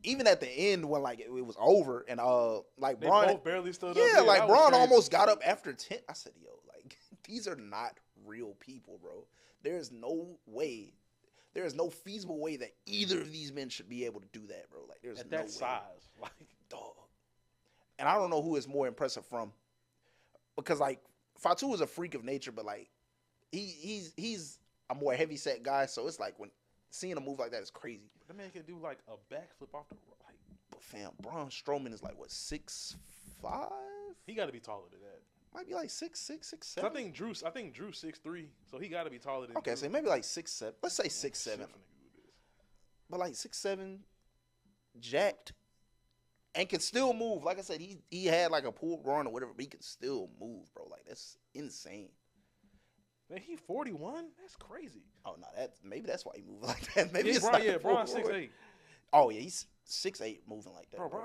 Even at the end when like it was over and like they Braun both barely stood up. Yeah, like Braun almost got up after 10. I said, yo, like these are not real people, bro. There's no way. There is no feasible way that either of these men should be able to do that, bro. Like, there's at no that way. size, like dog. And I don't know who is more impressive from, because like Fatu is a freak of nature, but like he's a more heavy set guy, so it's like when seeing a move like that is crazy. That man can do like a backflip off the like. But fam, Braun Strowman is like what 6'5"? He got to be taller than that. Might be like 6'7". I think Drew 6'3", so he got to be taller than. Okay, so maybe like 6'7". Let's say 6'7". But like 6'7", jacked, and can still move. Like I said, he had like a pulled groin or whatever, but he can still move, bro. Like that's insane. Man, he 41. That's crazy. Oh no, maybe that's why he moved like that. Maybe Braun 6'8". Oh yeah, he's 6'8", moving like that. Bro,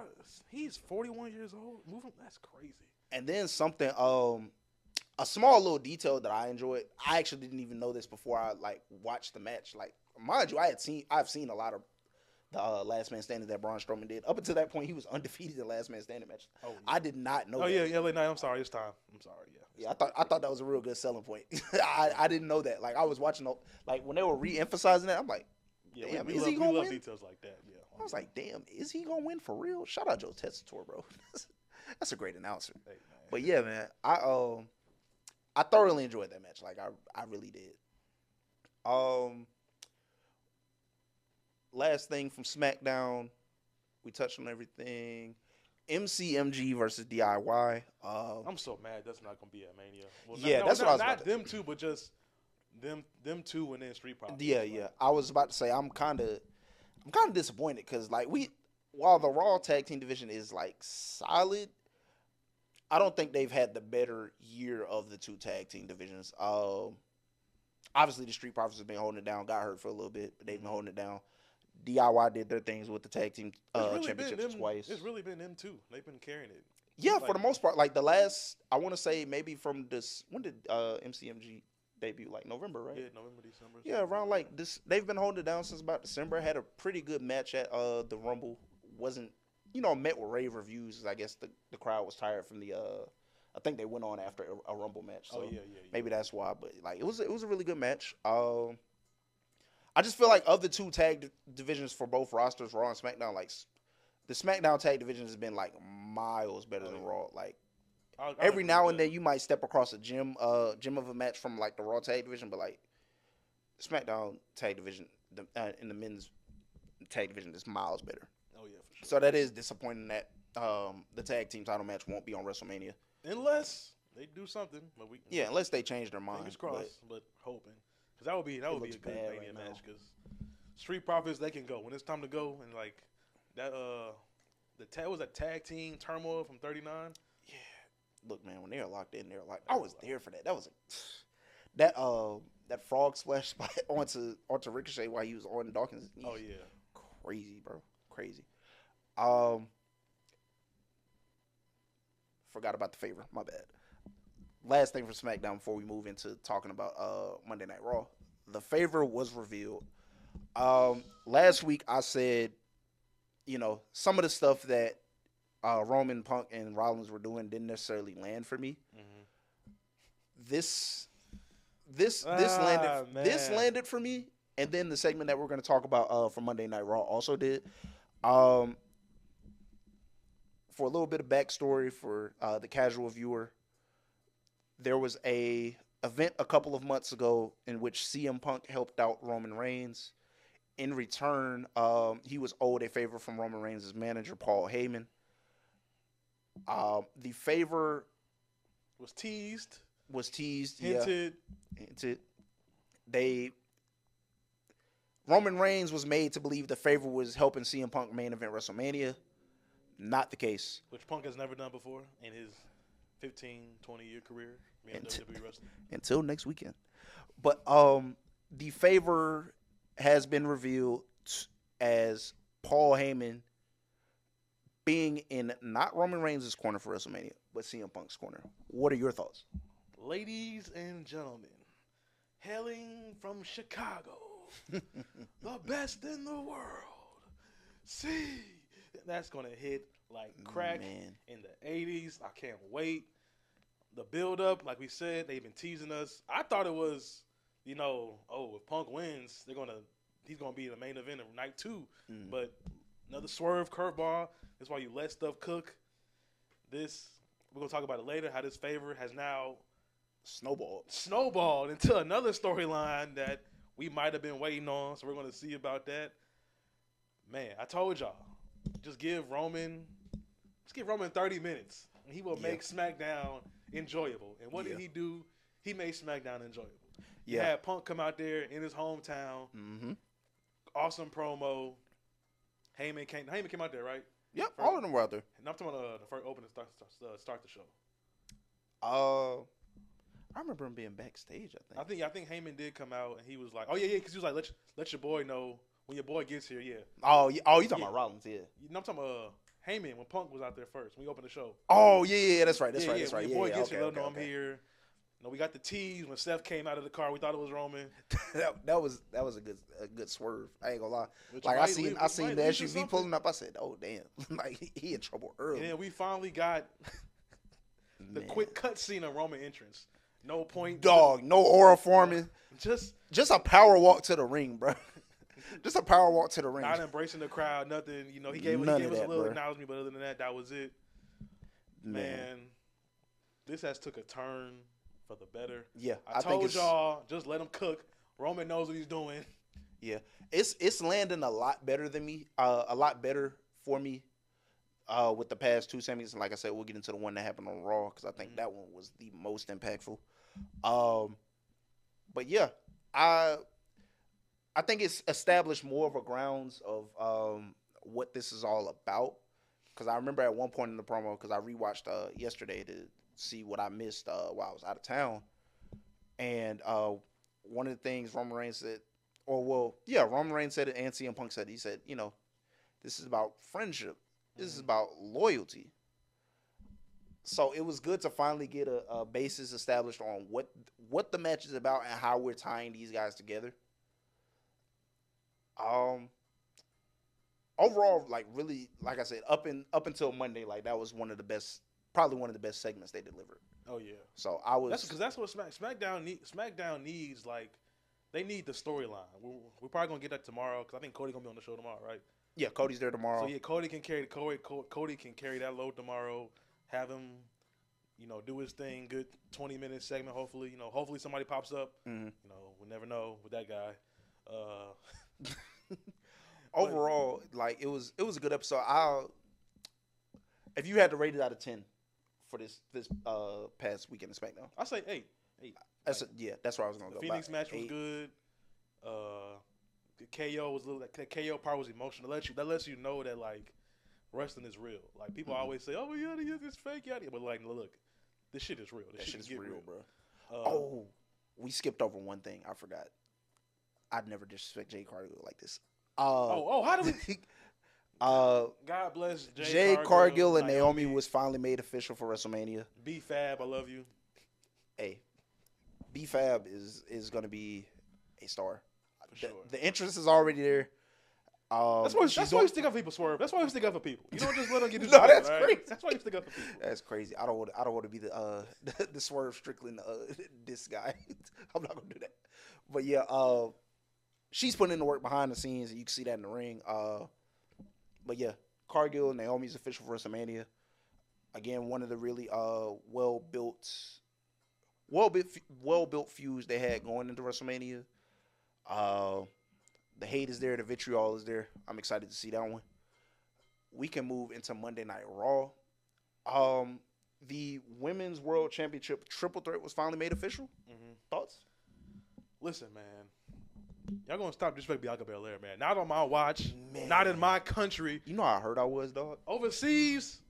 he's 41 years old, moving. That's crazy. And then something, a small little detail that I enjoyed. I actually didn't even know this before I like watched the match. Like, mind you, I've seen a lot of the last man standing that Braun Strowman did. Up until that point, he was undefeated in last man standing matches. Oh, yeah. I did not know. Oh that. Yeah, LA Knight. I'm sorry, it's time. I'm sorry. Yeah, I thought that was a real good selling point. I didn't know that. Like I was watching, like when they were re-emphasizing that, I'm like, damn, is he gonna win? Details like that. Yeah. I was like, damn, is he gonna win for real? Shout out Joe Tessitore, bro. That's a great announcer. Hey, but yeah, man, I thoroughly enjoyed that match. Like I really did. Last thing from SmackDown, we touched on everything. MCMG versus DIY. I'm so mad that's not gonna be at Mania. Well, that's what I was about not them two, but just them two and then Street Profits. Yeah. I was about to say I'm kind of disappointed because like while the Raw tag team division is like solid, I don't think they've had the better year of the two tag team divisions. Obviously the Street Profits have been holding it down. Got hurt for a little bit, but they've been holding it down. DIY did their things with the tag team championships twice. It's really been them two. They've been carrying it. Yeah, like, for the most part. Like the last, I want to say maybe from this. When did MCMG debut? Like November, right? Yeah, November, December. Yeah, around like this. They've been holding it down since about December. Had a pretty good match at the Rumble. Wasn't met with rave reviews. I guess the crowd was tired from the. I think they went on after a Rumble match. So maybe that's why. But like it was a really good match. I just feel like of the two tag divisions for both rosters, Raw and SmackDown, like the SmackDown tag division has been like miles better than Raw. Like every now and then you might step across a gem of a match from like the Raw tag division, but like SmackDown tag division in the men's tag division is miles better. Oh yeah, for sure. So that is disappointing that the tag team title match won't be on WrestleMania unless they do something. But unless they change their mind. Fingers crossed, but hoping. That would be a good Mania match because Street Profits, they can go when it's time to go, and like that was a tag team turmoil from 39. Yeah, look, man, when they were locked in, I was there for that. That was that frog splash spot onto Ricochet while he was on Dawkins' knees. Oh yeah, crazy, bro, crazy. Forgot about the favor. My bad. Last thing for SmackDown before we move into talking about Monday Night Raw. The favor was revealed. Last week I said, some of the stuff that Roman, Punk, and Rollins were doing didn't necessarily land for me. Mm-hmm. This landed for me, and then the segment that we're going to talk about for Monday Night Raw also did. For a little bit of backstory for the casual viewer. There was a event a couple of months ago in which CM Punk helped out Roman Reigns. In return, he was owed a favor from Roman Reigns' manager, Paul Heyman. The favor was teased. Hinted. Roman Reigns was made to believe the favor was helping CM Punk main event WrestleMania. Not the case. Which Punk has never done before in his 15, 20-year career. Until next weekend. But the favor has been revealed as Paul Heyman being in not Roman Reigns' corner for WrestleMania, but CM Punk's corner. What are your thoughts? Ladies and gentlemen, hailing from Chicago, the best in the world. See, that's going to hit like crack in the 80s. I can't wait. The build-up, like we said, they've been teasing us. I thought it was, if Punk wins, he's gonna be the main event of night 2. Mm. But another swerve curveball. That's why you let stuff cook. We're gonna talk about it later. How this favor has now snowballed into another storyline that we might have been waiting on. So we're gonna see about that. Man, I told y'all, just give Roman 30 minutes, and he will make SmackDown enjoyable. And what did he do? He made SmackDown enjoyable. He had Punk come out there in his hometown. Mm-hmm. Awesome promo. Heyman came out there, right? Yep, all of them were out there. And I'm talking about the first opening start the show. I remember him being backstage. I think Heyman did come out, and he was like, "Oh yeah," because he was like, "Let your boy know when your boy gets here." Yeah. Oh, you talking about Rollins? Yeah. I'm talking about Heyman when Punk was out there first when we opened the show. Oh yeah, that's right. When your boy gets here, let him know I'm here. You know, we got the tease when Steph came out of the car. We thought it was Roman. that was a good swerve. I ain't gonna lie. Which Like I seen the lead to SUV something. pulling up. I said, "Oh damn!" Like he in trouble early. And then we finally got the quick cut scene of Roman entrance. No point. Dog, no aura forming. Just a power walk to the ring, bro. Just a power walk to the ring. Not embracing the crowd, nothing. You know, he gave us a little acknowledgement, but other than that, that was it. Man, this has took a turn for the better. Yeah, I told y'all, just let him cook. Roman knows what he's doing. Yeah, it's landing a lot better than me. A lot better for me. With the past two semis, and like I said, we'll get into the one that happened on Raw because I think that one was the most impactful. But yeah, I think it's established more of a grounds of what this is all about. Because I remember at one point in the promo, because I rewatched yesterday to see what I missed while I was out of town, and one of the things Roman Reigns said, Roman Reigns said it, and CM Punk said it. He said, you know, this is about friendship. This is about loyalty. So it was good to finally get a basis established on what the match is about and how we're tying these guys together. Overall, like really, like I said, up until Monday, like that was probably one of the best segments they delivered. Oh yeah. So I was that's what SmackDown needs. Like they need the storyline. We're probably gonna get that tomorrow because I think Cody gonna be on the show tomorrow, right? Yeah, Cody's there tomorrow. So yeah, Cody can carry that load tomorrow. Have him, you know, do his thing. Good 20-minute segment. Hopefully, you know, somebody pops up. Mm-hmm. You know, we'll never know with that guy. Overall, like it was a good episode. If you had to rate it out of 10 for this past weekend of SmackDown, I say 8. That's where I was gonna go. The Phoenix match was good. The KO was the KO part was emotional. That lets you know that like wrestling is real. Like people always say, "Oh, yeah, it's fake, yeah." But like, look, this shit is real. This shit is real, bro. We skipped over one thing. I forgot. I'd never disrespect Jay Cargill like this. How do we? God bless Jay Cargill and Naomi was finally made official for WrestleMania. B-Fab, I love you. Hey, B-Fab is going to be a star. For sure. The interest is already there. That's why you stick up for people, Swerve. That's why you stick up for people. You don't just let them get No, that's crazy. That's why you stick up for people. That's crazy. I don't want to be the Swerve Strickland this guy. I'm not gonna do that. But yeah, she's putting in the work behind the scenes, and you can see that in the ring. But yeah, Cargill and Naomi's official for WrestleMania. Again, one of the really well built feuds they had going into WrestleMania. The hate is there, the vitriol is there. I'm excited to see that one. We can move into Monday Night Raw. The Women's World Championship Triple Threat was finally made official. Mm-hmm. Thoughts? Listen, man. Y'all gonna stop disrespecting Bianca Belair, man. Not on my watch. Man. Not in my country. You know how hurt I was, dog. Overseas,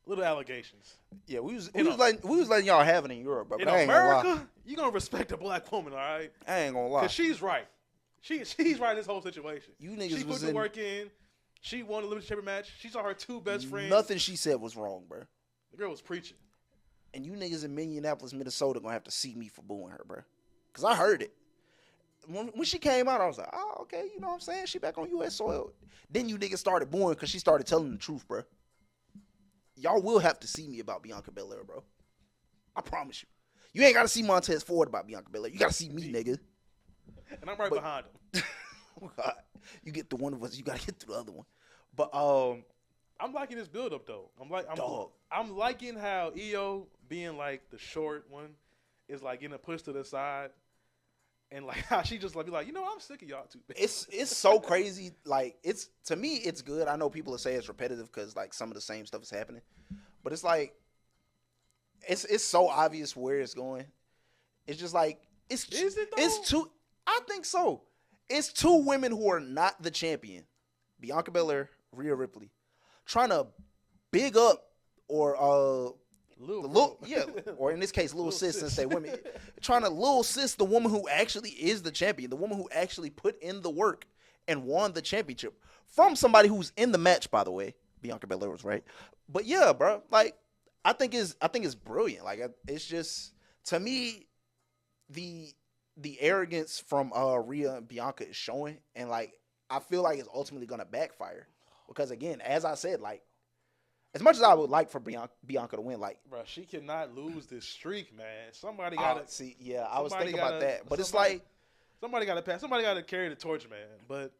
little allegations. Yeah, we was letting y'all have it in Europe, but in America, you gonna respect a black woman, all right? I ain't gonna lie. Cause she's right. She's right in this whole situation. You niggas she put the work in. She won the Elimination Chamber match. She saw her two best friends. Nothing she said was wrong, bro. The girl was preaching. And you niggas in Minneapolis, Minnesota gonna have to see me for booing her, bro. Cause I heard it. When she came out, I was like, oh, okay, you know what I'm saying? She back on U.S. soil. Then you niggas started booing because she started telling the truth, bro. Y'all will have to see me about Bianca Belair, bro. I promise you. You ain't got to see Montez Ford about Bianca Belair. You got to see me, nigga. And I'm behind him. You get through one of us, you got to get through the other one. But I'm liking this build-up, though. I'm liking how EO being, like, the short one is, like, getting pushed to the side. And like how she just like be like, you know, I'm sick of y'all too. It's so crazy. Like to me, it's good. I know people will say it's repetitive because like some of the same stuff is happening, but it's like it's so obvious where it's going. It's just like is it though? It's two. I think so. It's two women who are not the champion, Bianca Belair, Rhea Ripley, trying to big up or or in this case, little sis, since they women, trying to little sis the woman who actually is the champion, the woman who actually put in the work and won the championship from somebody who's in the match, by the way. Bianca Belair was right, but yeah, bro, like I think it's brilliant. Like it's just to me, the arrogance from Rhea and Bianca is showing, and like I feel like it's ultimately gonna backfire because again, as I said, like as much as I would like for Bianca to win, like bro, she cannot lose this streak, man. Somebody got to see. Yeah, I was thinking about that, but it's like somebody got to pass. Somebody got to carry the torch, man. But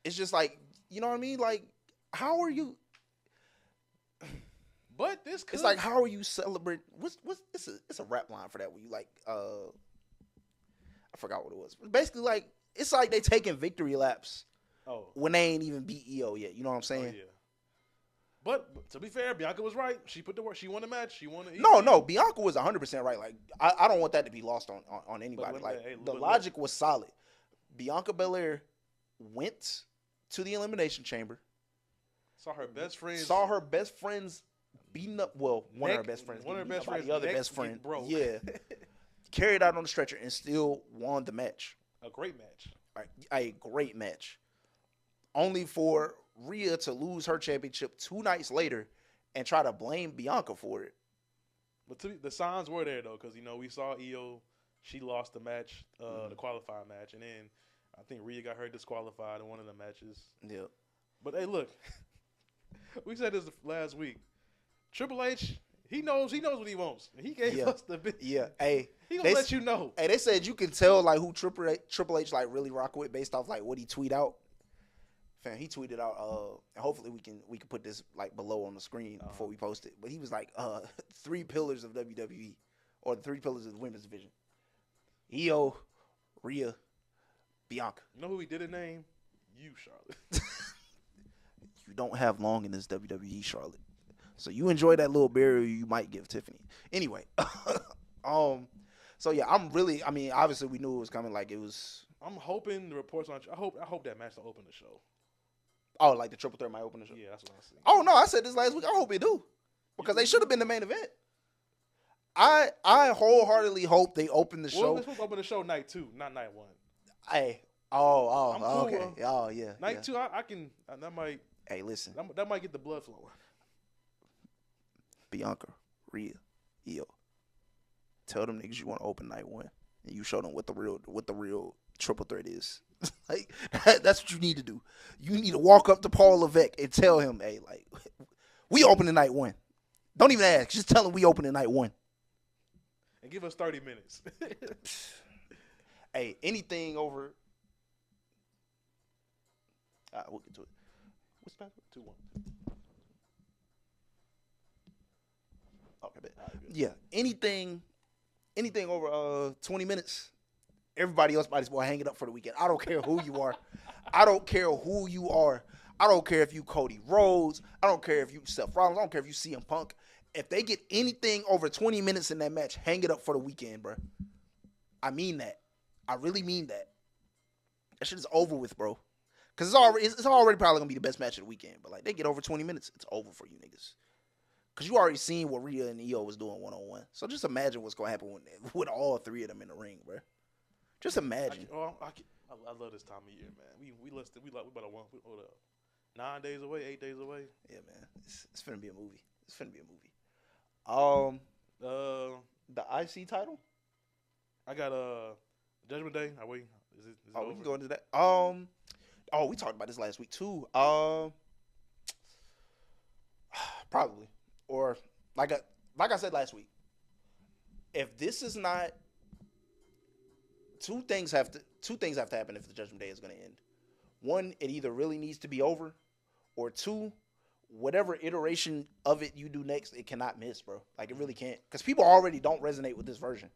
it's just like you know what I mean. Like how are you? But this could... it's like how are you celebrating? What's it's a rap line for that where you like I forgot what it was. But basically, like it's like they taking victory laps. Oh, when they ain't even beat EO yet, you know what I'm saying? Oh, yeah. But to be fair, Bianca was right. She put the work. She won the match. She won the. No, Bianca was 100% right. Like I don't want that to be lost on anybody. The logic was solid. Bianca Belair went to the Elimination Chamber. Saw her best friends beating up. Well, one of her best friends. The other best friend. Broke. Yeah. Carried out on the stretcher and still won the match. A great match. A great match. Only for Rhea to lose her championship 2 nights later and try to blame Bianca for it. But the signs were there, though, because, we saw EO. She lost the match, the qualifying match. And then I think Rhea got her disqualified in one of the matches. Yeah. But, hey, look. We said this last week. Triple H, he knows what he wants. He gave us the big. Yeah. Hey. He gonna let you know. Hey, they said you can tell, like, who Triple H like, really rock with based off, like, what he tweet out. Fam, he tweeted out, and hopefully we can put this like below on the screen before we post it. But he was like, 3 pillars of WWE, or the 3 pillars of the women's division: EO, Rhea, Bianca. You know who he didn't name? You, Charlotte. You don't have long in this WWE, Charlotte. So you enjoy that little burial you might give Tiffany. Anyway, so yeah, obviously we knew it was coming. Like it was. I'm hoping the reports on. I hope that match will open the show. Oh, like the triple threat might open the show? Yeah, that's what I see. Oh, no, I said this last week. I hope it do. Because they should have been the main event. I wholeheartedly hope they open the show. Well, they're supposed to open the show night 2, not night 1. Hey. Cool, okay. Oh, yeah. Night 2, I can, that might. Hey, listen. That might get the blood flowing. Bianca, Rhea, EO. Tell them niggas you want to open night 1. And you show them what the real triple threat is. Like that's what you need to do. You need to walk up to Paul Levesque and tell him, hey, like we open the night 1. Don't even ask. Just tell him we open the night 1. And give us 30 minutes. Hey, anything over. We'll get to it. What's the password? 2-1. Okay, bet. Yeah, anything over 20 minutes. Everybody else might as well hang it up for the weekend. I don't care who you are. I don't care who you are. I don't care if you Cody Rhodes. I don't care if you Seth Rollins. I don't care if you CM Punk. If they get anything over 20 minutes in that match, hang it up for the weekend, bro. I mean that. I really mean that. That shit is over with, bro. Because it's already probably going to be the best match of the weekend. But, like, they get over 20 minutes, it's over for you niggas. Because you already seen what Rhea and EO was doing one-on-one. So just imagine what's going to happen with all 3 of them in the ring, bro. Just imagine. I love this time of year, man. We about 9 days away, 8 days away. Yeah, man. It's finna be a movie. The IC title. I got Judgment Day. Is it over? We can go into that. We talked about this last week too. Probably, or like I said last week. If this is not. Two things have to happen if the Judgment Day is going to end. 1, it either really needs to be over, or 2, whatever iteration of it you do next, it cannot miss, bro. Like it really can't, because people already don't resonate with this version.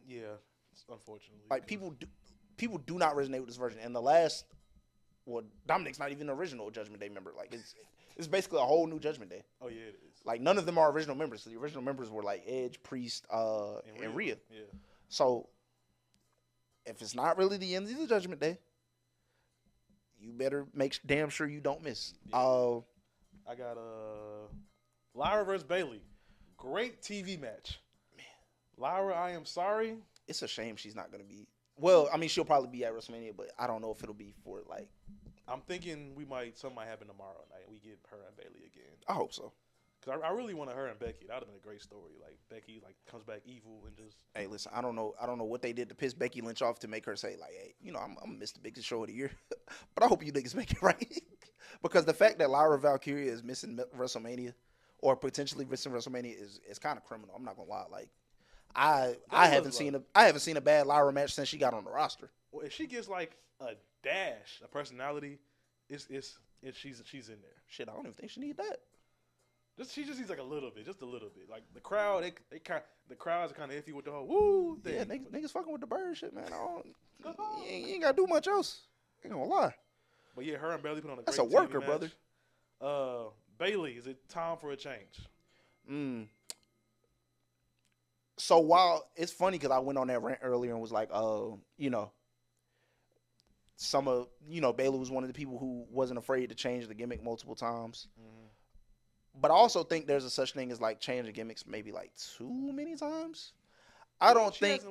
Yeah, unfortunately. Like people do not resonate with this version. And Dominic's not even the original Judgment Day member. Like it's basically a whole new Judgment Day. Oh yeah, it is. Like none of them are original members. So the original members were like Edge, Priest, and Rhea. Yeah. So. If it's not really the end of the Judgment Day, you better make damn sure you don't miss. Yeah. I got Lyra versus Bayley. Great TV match. Man. Lyra, I am sorry. It's a shame she's not going to be. Well, I mean, she'll probably be at WrestleMania, but I don't know if it'll be for I'm thinking something might happen tomorrow night. We get her and Bayley again. I hope so. Cause I really wanted her and Becky. That would have been a great story. Like Becky like comes back evil and just. Hey, listen, I don't know what they did to piss Becky Lynch off to make her say like, hey, I'm gonna miss the biggest show of the year, but I hope you niggas make it right. Because the fact that Lyra Valkyria is missing WrestleMania or potentially missing WrestleMania is kind of criminal. I'm not gonna lie. Like, I haven't seen a bad Lyra match since she got on the roster. Well, if she gets like a dash, a personality, she's in there. Shit, I don't even think she need that. She just needs like a little bit, just a little bit. Like the crowd, the crowds are kind of iffy with the whole woo thing. Yeah, niggas fucking with the bird shit, man. You ain't gotta do much else. Ain't gonna lie. But yeah, her and Bailey put on a That's great a worker, TV brother. match. Bailey, is it time for a change? So while it's funny because I went on that rant earlier and was like, Bailey was one of the people who wasn't afraid to change the gimmick multiple times. Mm-hmm. But I also think there's a such thing as like changing gimmicks maybe like too many times. I don't think.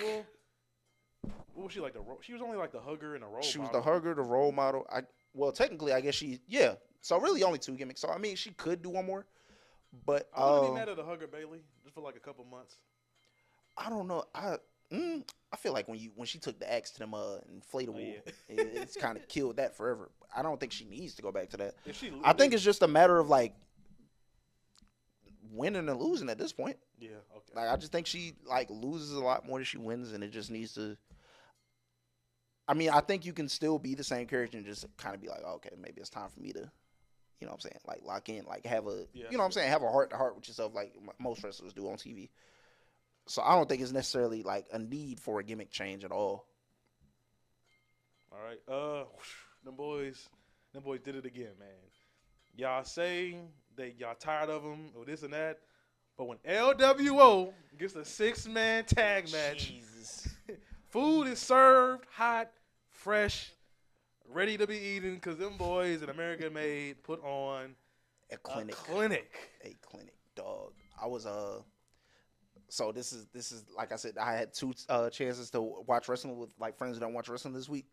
What was she like? She was only like the hugger and the role model. She was the hugger, the role model. Technically, I guess So really only 2 gimmicks. So I mean, she could do one more. But I wouldn't be mad at the hugger Bailey just for like a couple months. I don't know. I feel like when she took the axe to them inflatable, it's kind of killed that forever. I don't think she needs to go back to that. I think it's just a matter of like winning and losing at this point. Yeah, okay. Like I just think she like loses a lot more than she wins, and it just needs to. I mean, I think you can still be the same character and just kind of be like, oh, okay, maybe it's time for me to, you know what I'm saying, like lock in, like have a, you know what I'm saying, have a heart to heart with yourself, like most wrestlers do on TV. So I don't think it's necessarily like a need for a gimmick change at all. All right, them boys did it again, man. Y'all say that y'all tired of them or this and that, but when LWO gets a 6-man tag match, food is served hot, fresh, ready to be eaten because them boys in America Made put on a clinic. A clinic, dog. I was So this is like I said, I had 2 chances to watch wrestling with like friends who don't watch wrestling this week.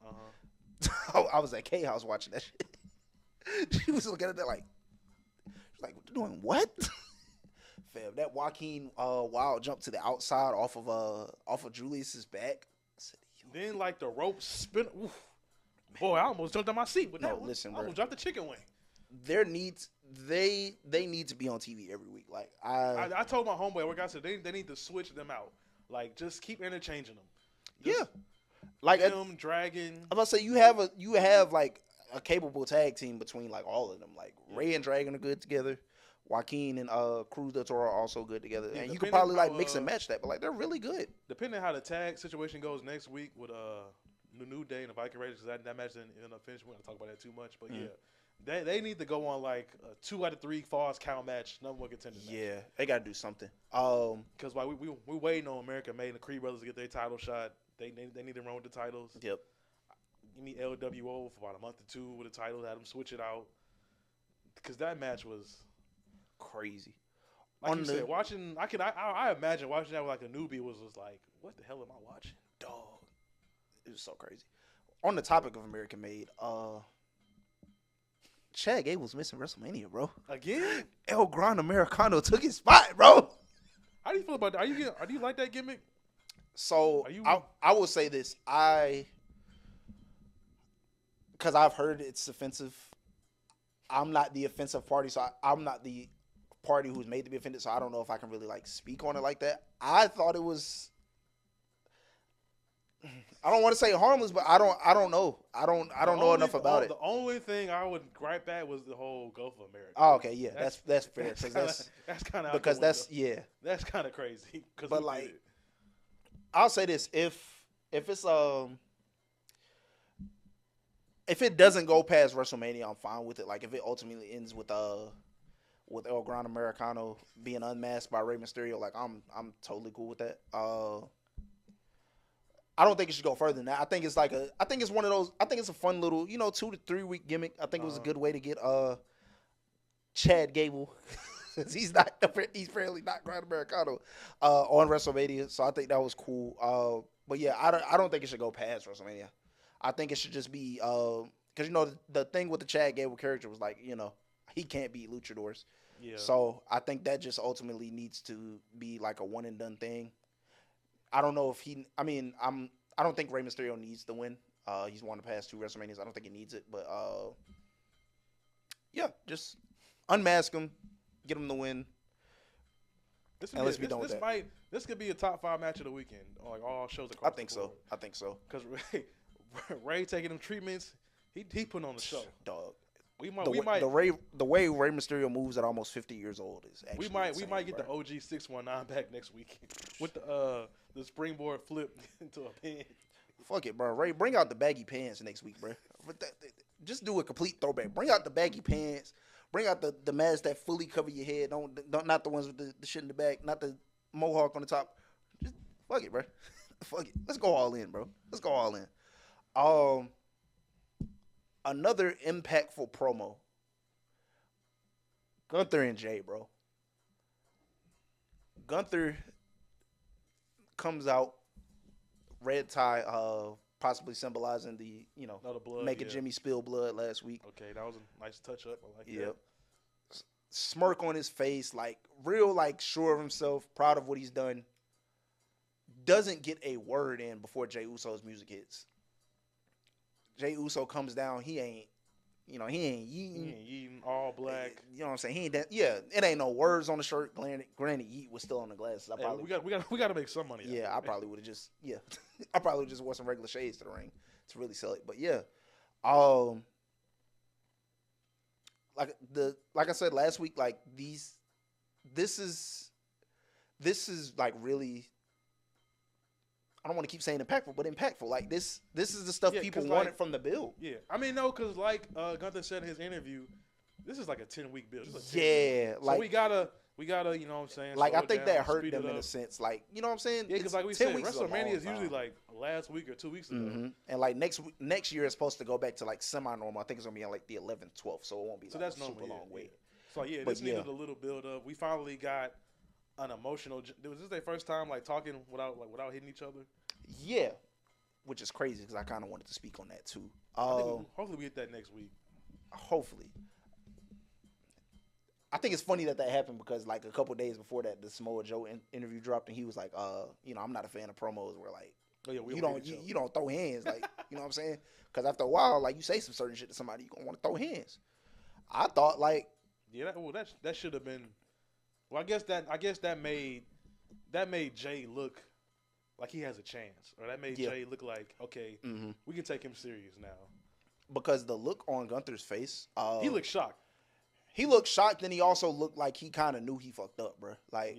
I was at K House watching that shit. She was looking at that like, she's like, doing what? Fam, that Joaquin Wild jump to the outside off of Julius's back. I said, then like the rope spin. Oof. Boy, I almost jumped on my seat with that one. Listen, I almost dropped the chicken wing. They need to be on TV every week. Like I told my homeboy, like I said, they need to switch them out. Like just keep interchanging them. Like them Dragon. I'm about to say you have like a capable tag team between like all of them. Like Ray and Dragon are good together. Joaquin and Cruz del Toro are also good together. And you could probably like mix and match that, but like they're really good. Depending on how the tag situation goes next week with New Day and the Viking Raiders, because that match didn't end up finishing. We're not talk about that too much, but yeah. They need to go on like a 2 out of 3 falls count match, number 1 contender match. Yeah, they got to do something. Because while we waiting on America Made and the Creed Brothers to get their title shot, they need to run with the titles. Yep. Give me LWO for about a month or 2 with a title, have them switch it out. Because that match was crazy. Like you said, watching, I imagine watching that with like a newbie was like, what the hell am I watching? Dog. It was so crazy. On the topic of American Made, Chad Gable's missing WrestleMania, bro. Again? El Gran Americano took his spot, bro. How do you feel about that? Do you like that gimmick? So I will say this. Because I've heard it's offensive. I'm not the offensive party, so I'm not the party who's made to be offended, so I don't know if I can really like speak on it like that. I thought it was, I don't want to say harmless, but I don't know. I don't know enough about it. The only thing I would gripe at was the whole Gulf of America. Oh, okay, yeah, that's fair. That's kind of because that's kind of crazy. But like, I'll say this: if it's if it doesn't go past WrestleMania, I'm fine with it. Like if it ultimately ends with El Gran Americano being unmasked by Rey Mysterio, like I'm totally cool with that. I don't think it should go further than that. I think it's one of those. I think it's a fun little 2 to 3 week gimmick. I think it was a good way to get Chad Gable, he's apparently not Gran Americano on WrestleMania. So I think that was cool. But yeah, I don't think it should go past WrestleMania. I think it should just be because the thing with the Chad Gable character was like he can't beat luchadors. Yeah. So I think that just ultimately needs to be like a one and done thing. I don't know if I don't think Rey Mysterio needs the win. He's won the past 2 WrestleManias. I don't think he needs it, but yeah, just unmask him, get him the win. This could be a top 5 match of the weekend, like all shows across. I think the board. so. I think so. Because Ray taking them treatments, he putting on the show. Dog. The way Rey Mysterio moves at almost 50 years old is actually we might get the OG 619 back next week with the springboard flip into a pin. Fuck it, bro. Ray, bring out the baggy pants next week, bro. Just do a complete throwback. Bring out the baggy pants. Bring out the mask that fully cover your head. Don't not the ones with the shit in the back. Not the mohawk on the top. Just fuck it, bro. Fuck it. Let's go all in, bro. Let's go all in. Another impactful promo. Gunther and Jay, bro. Gunther comes out, red tie, possibly symbolizing the blood, making Jimmy spill blood last week. Okay, that was a nice touch up. I like that. Yep. Smirk on his face, like real, like sure of himself, proud of what he's done. Doesn't get a word in before Jey Uso's music hits. Jey Uso comes down. He ain't yeeting. He ain't yeeting all black. You know what I'm saying? He ain't that. Yeah, it ain't no words on the shirt. Granted, Yeet was still on the glasses. We got to make some money. Yeah, I probably would have just I probably would just wore some regular shades to the ring to really sell it. But yeah, like I said last week, like this is like really. I don't want to keep saying impactful, but impactful. Like this is the stuff people wanted from the build. Yeah, I mean, no, because like Gunther said in his interview, this is like a 10-week build. Yeah, like so we gotta, you know what I'm saying? Like I think that hurt them in a sense. Like you know what I'm saying? Yeah, because like we said, WrestleMania is usually like last week or 2 weeks ago. Mm-hmm. And like next year is supposed to go back to like semi-normal. I think it's gonna be on like the 11th, 12th, so it won't be. So like that's a super long wait. So yeah, this needed a little build up. We finally got an emotional. Was this their first time like talking without hitting each other? Yeah, which is crazy because I kind of wanted to speak on that too. Hopefully we get that next week. Hopefully. I think it's funny that happened because like a couple days before that, the Samoa Joe interview dropped and he was like, I'm not a fan of promos where like you don't throw hands, like you know what I'm saying? Because after a while, like you say some certain shit to somebody, you gonna want to throw hands. I thought like that should have been. Well, I guess that made Jay look like he has a chance, or that made Jay look like, okay, we can take him serious now. Because the look on Gunther's face, he looked shocked. He looked shocked, and he also looked like he kind of knew he fucked up, bro. Like,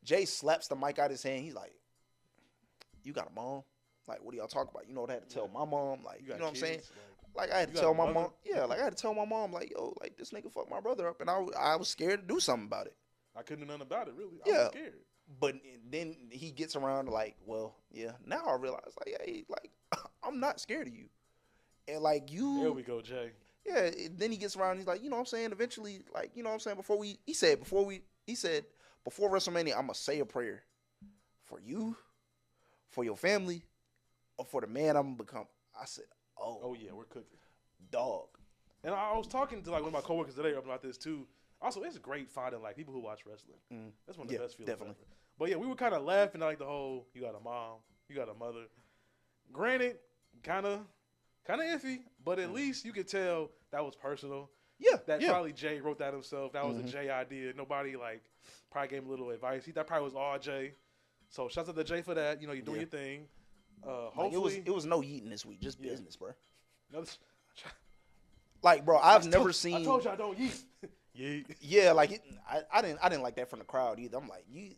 Jay slaps the mic out of his hand. He's like, "You got a mom? Like, what do y'all talk about? You know what I had to tell my mom? Like, you know what I'm saying? Like, I had to tell my mom. Yeah, like I had to tell my mom, like, yo, like this nigga fucked my brother up, and I was scared to do something about it. I couldn't do nothing about it, really. I was scared. But then he gets around to like, well, yeah. Now I realize, like, hey, like I'm not scared of you, and like you. There we go, Jay. Yeah. Then he gets around. And he's like, you know what I'm saying. Eventually, like, you know what I'm saying. He said before WrestleMania, I'm gonna say a prayer for you, for your family, or for the man I'm gonna become. I said, oh yeah, we're cooking, dog. And I was talking to like one of my coworkers today about this too. Also, it's great finding like people who watch wrestling. That's one of the best feelings ever. But yeah, we were kind of laughing at like the whole you got a mom, you got a mother. Granted, kind of iffy, but at least you could tell that was personal. Yeah, probably Jay wrote that himself. That was a Jay idea. Nobody like probably gave him a little advice. That probably was all Jay. So shouts out to Jay for that. You know, you're doing your thing. Hopefully, it was no eating this week, just business, bro. Like, bro, I've never seen. I told you I don't eat. Yeah, like I didn't like that from the crowd either. I'm like, you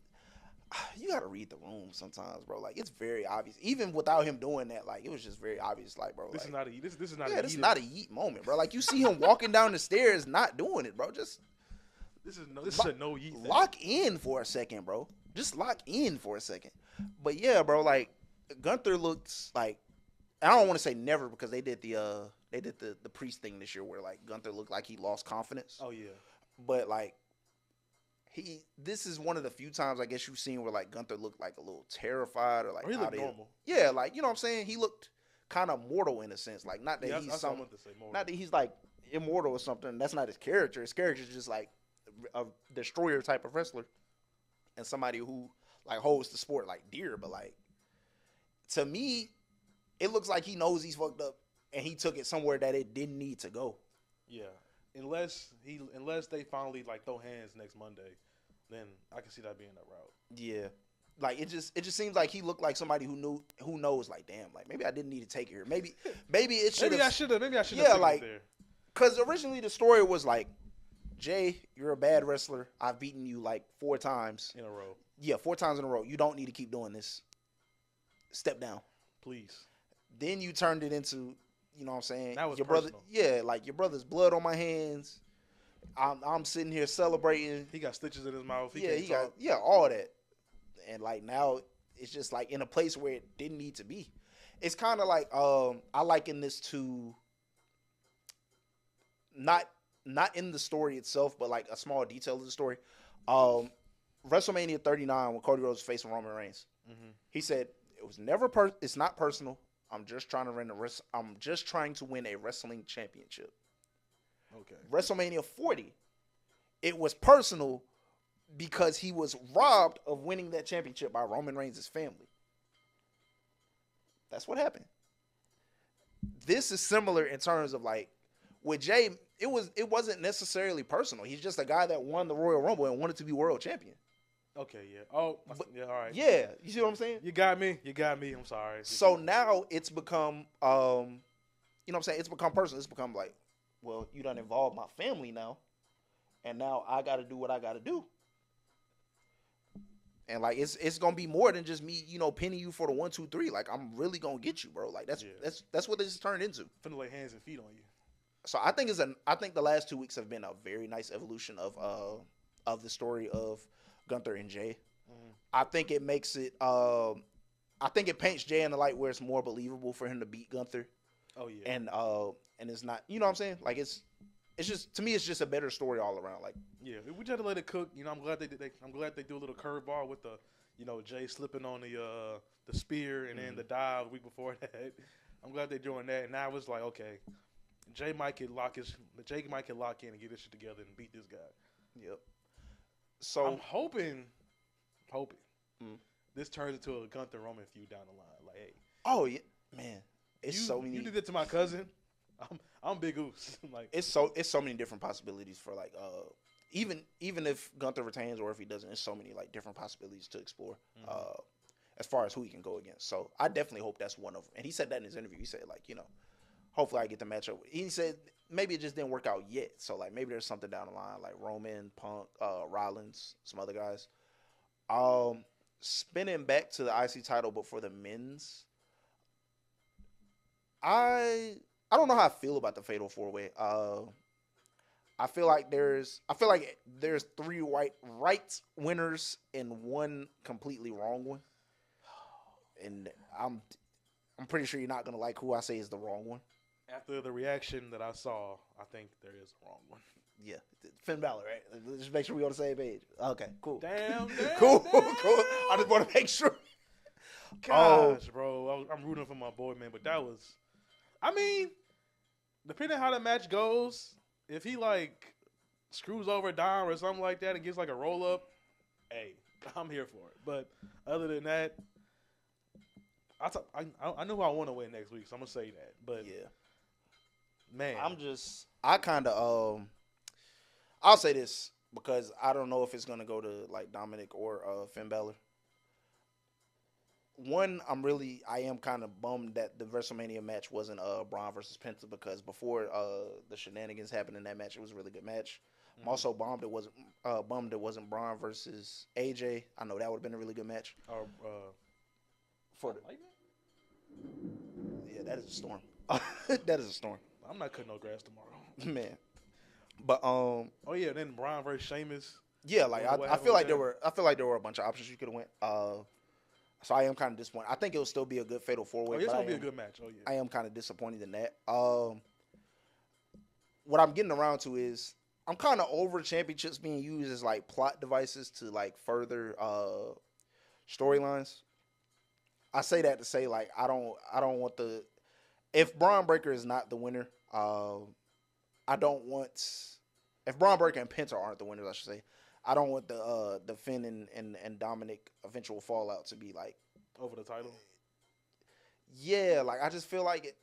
gotta read the room sometimes, bro. Like it's very obvious. Even without him doing that, like it was just very obvious. Like, bro, this is not a this is not a yeet moment, bro. Like you see him walking down the stairs, not doing it, bro. Just this is a no yeet. Lock in for a second, bro. Just lock in for a second. But yeah, bro, like Gunther looks like I don't want to say never because they did the priest thing this year where like Gunther looked like he lost confidence. Oh yeah. But like this is one of the few times I guess you've seen where like Gunther looked like a little terrified or like he looked normal. Yeah, like you know what I'm saying? He looked kind of mortal in a sense. Like not that not that he's like immortal or something. That's not his character. His character is just like a destroyer type of wrestler, and somebody who like holds the sport like dear. But like to me, it looks like he knows he's fucked up and he took it somewhere that it didn't need to go. Yeah, unless they finally like throw hands next Monday, then I can see that being a route. Yeah. Like it just seems like he looked like somebody who knows like damn, like maybe I didn't need to take it here. Maybe it should Maybe I should have yeah, like because originally the story was like, Jay, you're a bad wrestler. I've beaten you like 4 times in a row. Yeah, 4 times in a row. You don't need to keep doing this. Step down, please. Then you turned it into, you know what I'm saying? That was your personal. brother. Yeah, like your brother's blood on my hands. I'm sitting here celebrating. He got stitches in his mouth. He got all that. And like now it's just like in a place where it didn't need to be. It's kind of like I liken this to not in the story itself, but like a small detail of the story. WrestleMania 39 when Cody Rhodes was facing Roman Reigns. Mm-hmm. He said it was never it's not personal. I'm just trying to win a wrestling championship. Okay. WrestleMania 40, it was personal because he was robbed of winning that championship by Roman Reigns' family. That's what happened. This is similar in terms of like with Jay, it wasn't necessarily personal. He's just a guy that won the Royal Rumble and wanted to be world champion. Okay, yeah. Oh, yeah, all right. Yeah, you see what I'm saying? You got me. I'm sorry. So now it's become, you know what I'm saying? It's become personal. It's become like, well, you done involved my family now, and now I got to do what I got to do. And like it's gonna be more than just me, pinning you for the 1, 2, 3. Like I'm really gonna get you, bro. Like that's what this turned into. Finna lay hands and feet on you. So I think the last 2 weeks have been a very nice evolution of the story of Gunther and Jay. Mm-hmm. I think it makes it. I think it paints Jay in the light where it's more believable for him to beat Gunther. Oh yeah. And it's not. You know what I'm saying? Like it's just to me it's just a better story all around. Like yeah, we just had to let it cook. I'm glad they do a little curveball with the Jay slipping on the spear and then the dive the week before that. I'm glad they're doing that. And now it's like okay. Jay might can lock in and get this shit together and beat this guy. Yep. So I'm hoping this turns into a Gunther Roman feud down the line. Like, hey, oh yeah, man, so many. You did that to my cousin. I'm Big Goose. Like, it's so many different possibilities for like even if Gunther retains or if he doesn't, there's so many like different possibilities to explore. As far as who he can go against. So I definitely hope that's one of them. And he said that in his interview. He said like hopefully I get the matchup. He said maybe it just didn't work out yet. So like maybe there's something down the line like Roman, Punk, Rollins, some other guys. Spinning back to the IC title, but for the men's, I don't know how I feel about the Fatal 4-Way. I feel like there's 3 right winners and 1 completely wrong one, and I'm pretty sure you're not gonna like who I say is the wrong one. After the reaction that I saw, I think there is a wrong one. Yeah, Finn Balor, right? Let's just make sure we're on the same page. Okay, cool. Damn, cool. I just want to make sure. Gosh, bro, I'm rooting for my boy, man. But that was, I mean, depending on how the match goes, if he like screws over Dom or something like that and gets like a roll up, hey, I'm here for it. But other than that, I know who I want to win next week, so I'm gonna say that. But yeah. Man, I'll say this because I don't know if it's gonna go to like Dominic or Finn Balor. One, I am kind of bummed that the WrestleMania match wasn't Braun versus Penta because before the shenanigans happened in that match, it was a really good match. Mm-hmm. I'm also bummed it wasn't Braun versus AJ. I know that would have been a really good match. Yeah, that is a storm. That is a storm. I'm not cutting no grass tomorrow, man. But oh yeah, then Braun versus Sheamus. Yeah, like I feel like there were a bunch of options you could have went. So I am kind of disappointed. I think it'll still be a good Fatal 4-Way. It's gonna be a good match. Oh yeah. I am kind of disappointed in that. What I'm getting around to is I'm kind of over championships being used as like plot devices to like further storylines. I say that to say like I don't want if Braun Breaker is not the winner, I don't want if Braun Breaker and Penta aren't the winners, I should say, I don't want the Finn and Dominic eventual fallout to be like over the title. Yeah, like I just feel like it.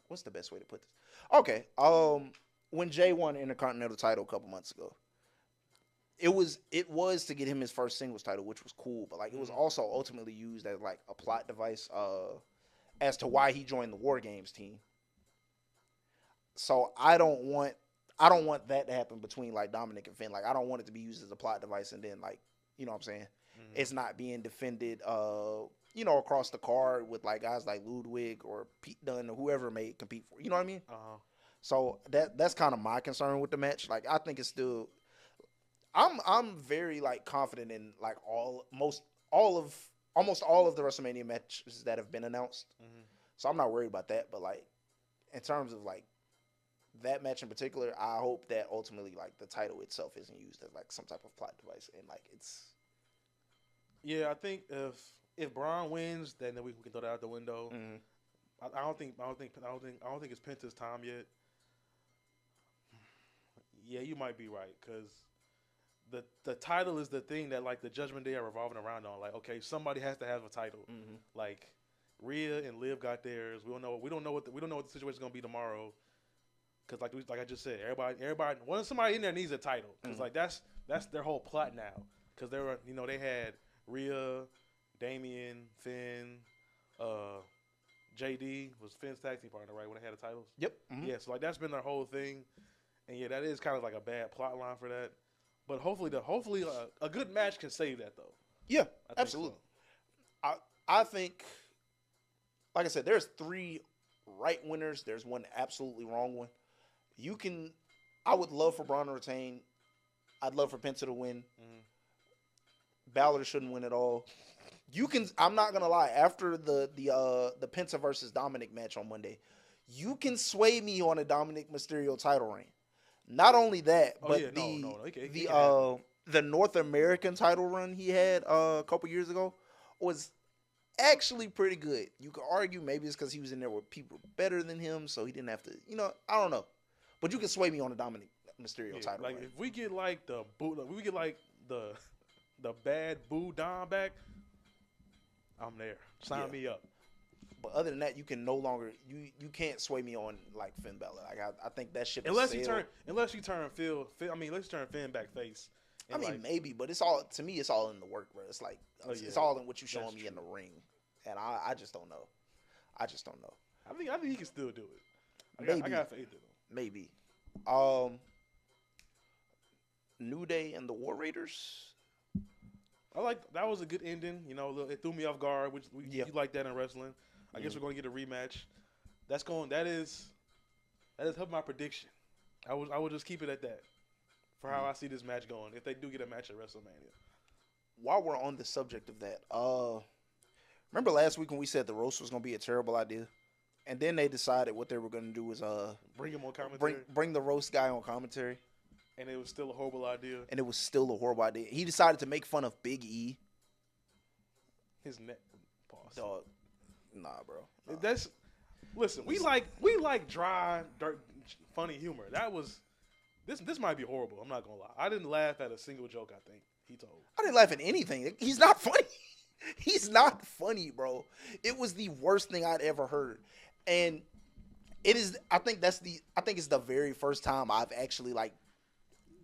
What's the best way to put this? Okay, when Jay won Intercontinental title a couple months ago, it was to get him his first singles title, which was cool, but like it was also ultimately used as like a plot device as to why he joined the War Games team. So I don't want that to happen between like Dominic and Finn. Like I don't want it to be used as a plot device and then like, you know what I'm saying? Mm-hmm. It's not being defended across the card with like guys like Ludwig or Pete Dunne or whoever may compete for. You know what I mean? Uh-huh. So that's kind of my concern with the match. Like I think it's still I'm very like confident in like almost all of the WrestleMania matches that have been announced. Mm-hmm. So I'm not worried about that, but like in terms of like that match in particular, I hope that ultimately like the title itself isn't used as like some type of plot device and like it's. Yeah, I think if Braun wins, then we can throw that out the window. Mm-hmm. I don't think it's Penta's time yet. Yeah, you might be right because the title is the thing that like the Judgment Day are revolving around on. Like, okay, somebody has to have a title. Mm-hmm. Like Rhea and Liv got theirs. We don't know what the situation is gonna be tomorrow. Because like I just said, everybody, somebody in there needs a title. Because like that's their whole plot now. Because they had Rhea, Damian, Finn, JD was Finn's tag team partner, right? When they had the titles. Yep. Mm-hmm. Yeah. So like that's been their whole thing, and yeah, that is kind of like a bad plot line for that. But hopefully a good match can save that though. Yeah, absolutely. So. I think, like I said, there's 3 right winners. There's one absolutely wrong one. I would love for Braun to retain. I'd love for Penta to win. Mm-hmm. Balor shouldn't win at all. I'm not gonna lie. After the Penta versus Dominic match on Monday, you can sway me on a Dominic Mysterio title reign. Not only that, but the North American title run he had a couple years ago was actually pretty good. You could argue maybe it's because he was in there with people better than him, so he didn't have to. I don't know. But you can sway me on the Dominic Mysterio title. Like run. If we get like the bad Boo Dom back, I'm there. Sign me up. But other than that, you can no longer you can't sway me on like Finn Balor. Like I think that ship unless you turn Finn back face. I mean maybe, but it's all to me. It's all in the work, bro. It's like it's all in what you showing me in the ring, and I just don't know. I think he can still do it. I got faith in him. Maybe. New Day and the War Raiders. I like that was a good ending. It threw me off guard, which you like that in wrestling. I guess we're going to get a rematch. That is helping my prediction. I will just keep it at that for how I see this match going. If they do get a match at WrestleMania. While we're on the subject of that, remember last week when we said the roast was going to be a terrible idea? And then they decided what they were going to do was bring him on commentary. Bring the roast guy on commentary. And it was still a horrible idea. He decided to make fun of Big E. His neck. Pause. Dog. Nah, bro. Nah. Listen. We like dry, dirt, funny humor. That was this might be horrible. I'm not gonna lie. I didn't laugh at a single joke. I think he told. I didn't laugh at anything. He's not funny. He's not funny, bro. It was the worst thing I'd ever heard. And it is. I think it's the very first time I've actually like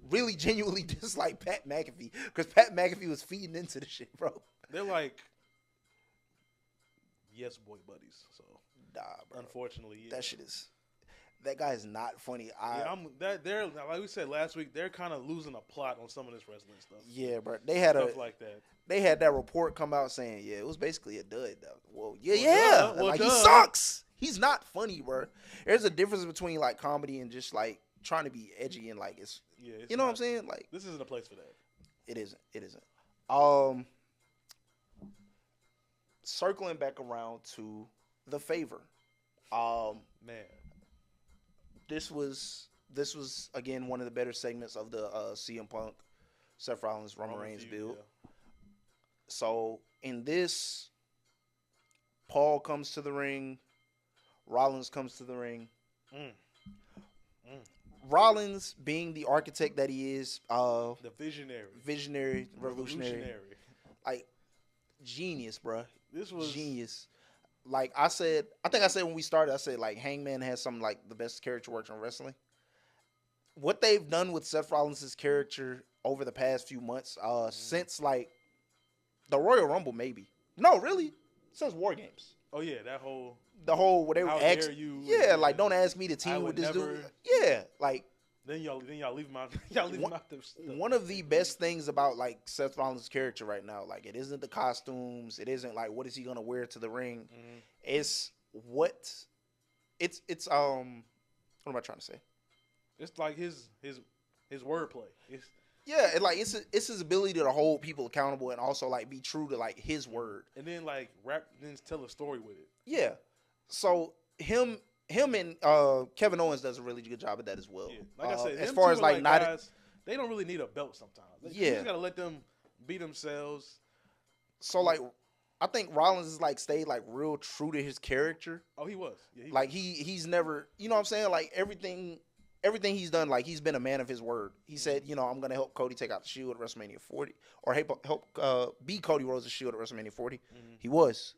really genuinely disliked Pat McAfee because Pat McAfee was feeding into the shit, bro. They're like yes boy buddies. So nah, bro. Unfortunately, yeah. That guy is not funny. They're like we said last week. They're kind of losing a plot on some of this wrestling stuff. Yeah, bro. They had stuff like that. They had that report come out saying, yeah, it was basically a dud. Well, yeah. He sucks. He's not funny, bro. There's a difference between like comedy and just like trying to be edgy and like it's you know what I'm saying? Like this isn't a place for that. It isn't. Circling back around to the favor. Man. This was again one of the better segments of the CM Punk, Seth Rollins, Roman Reigns build. Yeah. So in this, Paul comes to the ring, Rollins comes to the ring. Rollins being the architect that he is, the visionary, revolutionary, like genius, bro. This was genius. Like I think I said when we started, I said like Hangman has some like the best character work in wrestling. What they've done with Seth Rollins' character over the past few months, since like the Royal Rumble, maybe. No, really, since War Games. Oh yeah, the whole what they how ask, dare you? yeah, like don't ask me to team with this dude. Yeah, like then y'all leave him out. One of the best things about like Seth Rollins' character right now, like it isn't the costumes, it isn't like what is he gonna wear to the ring. It's what it's what am I trying to say? It's like his wordplay. It's his ability to hold people accountable and also like be true to like his word. And then like rap, then tell a story with it. Yeah. So him and Kevin Owens does a really good job at that as well. Yeah. Like I said, as far as like not guys, they don't really need a belt sometimes. You just gotta let them be themselves. So like I think Rollins is like stayed like real true to his character. Oh, he was. Yeah, he like was. He's never, you know what I'm saying? Like everything he's done, like he's been a man of his word. He said, you know, I'm gonna help Cody take out the Shield at WrestleMania 40, or help beat Cody Rhodes' Shield at WrestleMania 40. He was.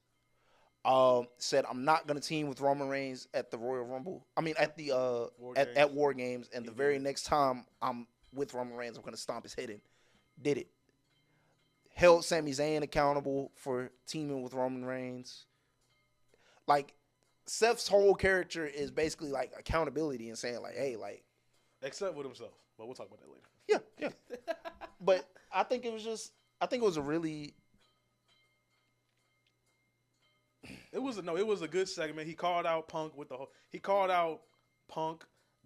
Said I'm not gonna team with Roman Reigns at the Royal Rumble. I mean at the at War Games, and the very next time I'm with Roman Reigns, I'm gonna stomp his head in. Did it. Held Sami Zayn accountable for teaming with Roman Reigns. Like Seth's whole character is basically like accountability and saying like, hey, like, except with himself. But we'll talk about that later. Yeah. But I think it was a really. It was a good segment. He called out Punk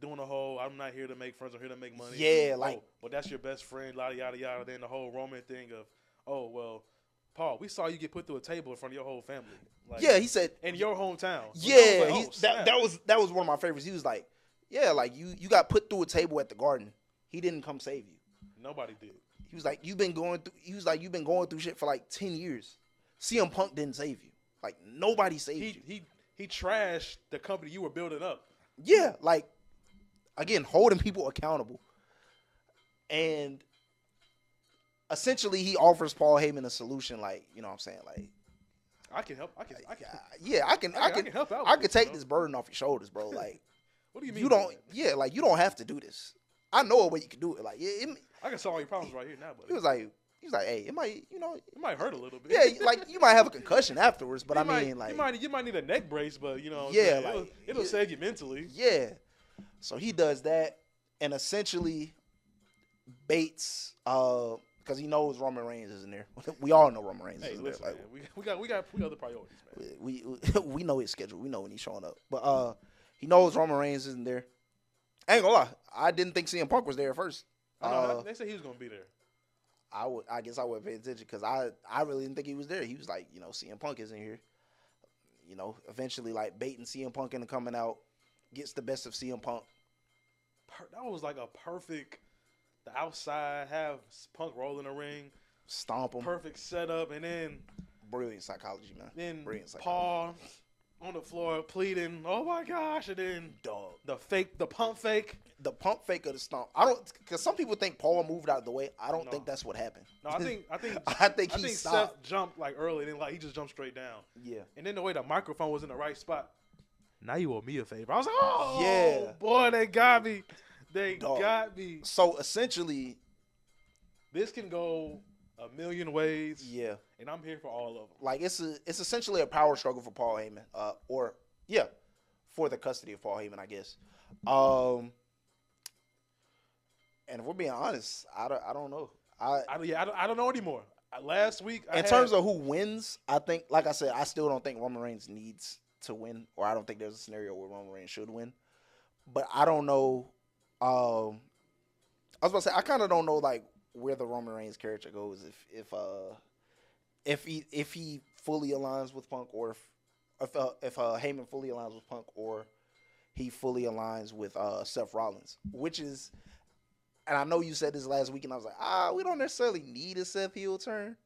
doing the whole I'm not here to make friends, I'm here to make money. Yeah, like but that's your best friend, yada yada yada. Then the whole Roman thing of, oh well, Paul, we saw you get put through a table in front of your whole family. Like, yeah, he said in your hometown. So yeah, like, that was one of my favorites. He was like, yeah, like you got put through a table at the Garden. He didn't come save you. Nobody did. He was like, you've been going through shit for like 10 years. CM Punk didn't save you. Like nobody saved you. He trashed the company you were building up. Yeah, like again, holding people accountable. And essentially he offers Paul Heyman a solution, like, you know what I'm saying? Like I can help. I can help out. I can take this burden off your shoulders, bro. Like what do you mean? Like you don't have to do this. I know a way you can do it. Like I can solve all your problems right here now, buddy. He was like, hey, it might hurt a little bit. Yeah, like you might have a concussion afterwards, but you might need a neck brace, but you know, yeah, like, it'll save you mentally. Yeah. So he does that and essentially baits because he knows Roman Reigns isn't there. We all know Roman Reigns isn't there. Like, man, we got other priorities, man. We know his schedule. We know when he's showing up. But he knows Roman Reigns isn't there. I ain't gonna lie. I didn't think CM Punk was there at first. They said he was gonna be there. I guess I would pay attention because I really didn't think he was there. He was like, you know, CM Punk isn't here. You know, eventually like baiting CM Punk into coming out, gets the best of CM Punk. That was like a perfect. The outside, have Punk roll in the ring, stomp him. Perfect setup, and then brilliant psychology, man. Then brilliant psychology. Paul on the floor pleading, "Oh my gosh!" And then the pump fake of the stomp. I don't, because some people think Paul moved out of the way. I don't think that's what happened. No, I think I think he stopped. Seth jumped like early, then like he just jumped straight down. Yeah, and then the way the microphone was in the right spot. Now you owe me a favor. I was like, oh yeah, boy, they got me. They got me. So essentially, this can go a million ways. Yeah, and I'm here for all of them. Like it's essentially a power struggle for Paul Heyman, for the custody of Paul Heyman, I guess. And if we're being honest, I don't know. I don't know anymore. Last week, in terms of who wins, I think, like I said, I still don't think Roman Reigns needs to win, or I don't think there's a scenario where Roman Reigns should win. But I don't know. I was about to say I kind of don't know like where the Roman Reigns character goes if he fully aligns with Punk, or if Heyman fully aligns with Punk, or he fully aligns with Seth Rollins, which is, and I know you said this last week, and I was like, we don't necessarily need a Seth heel turn.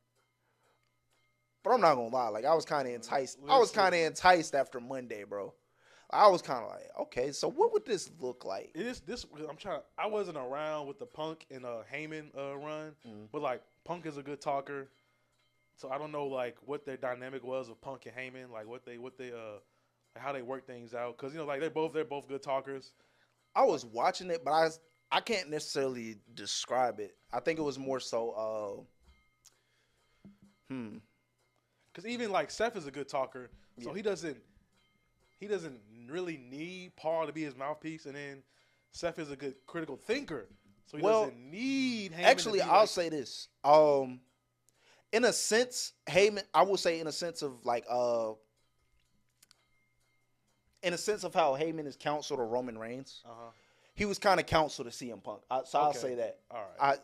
But I'm not gonna lie, like I was kind of enticed. I was kind of enticed after Monday, bro. I was kind of like, okay, so what would this look like? It is this. I'm trying. I wasn't around with the Punk and Heyman run, but like Punk is a good talker, so I don't know like what their dynamic was of Punk and Heyman, like what they how they work things out, because like they're both good talkers. I was watching it, but I can't necessarily describe it. I think it was more so, Because even like Seth is a good talker, so he doesn't really need Paul to be his mouthpiece, and then Seth is a good critical thinker, so he doesn't need Heyman. Actually, I'll say this. In a sense, Heyman, I will say in a sense of like, in a sense of how Heyman is counsel to Roman Reigns. He was kind of counsel to CM Punk. I'll say that. All right.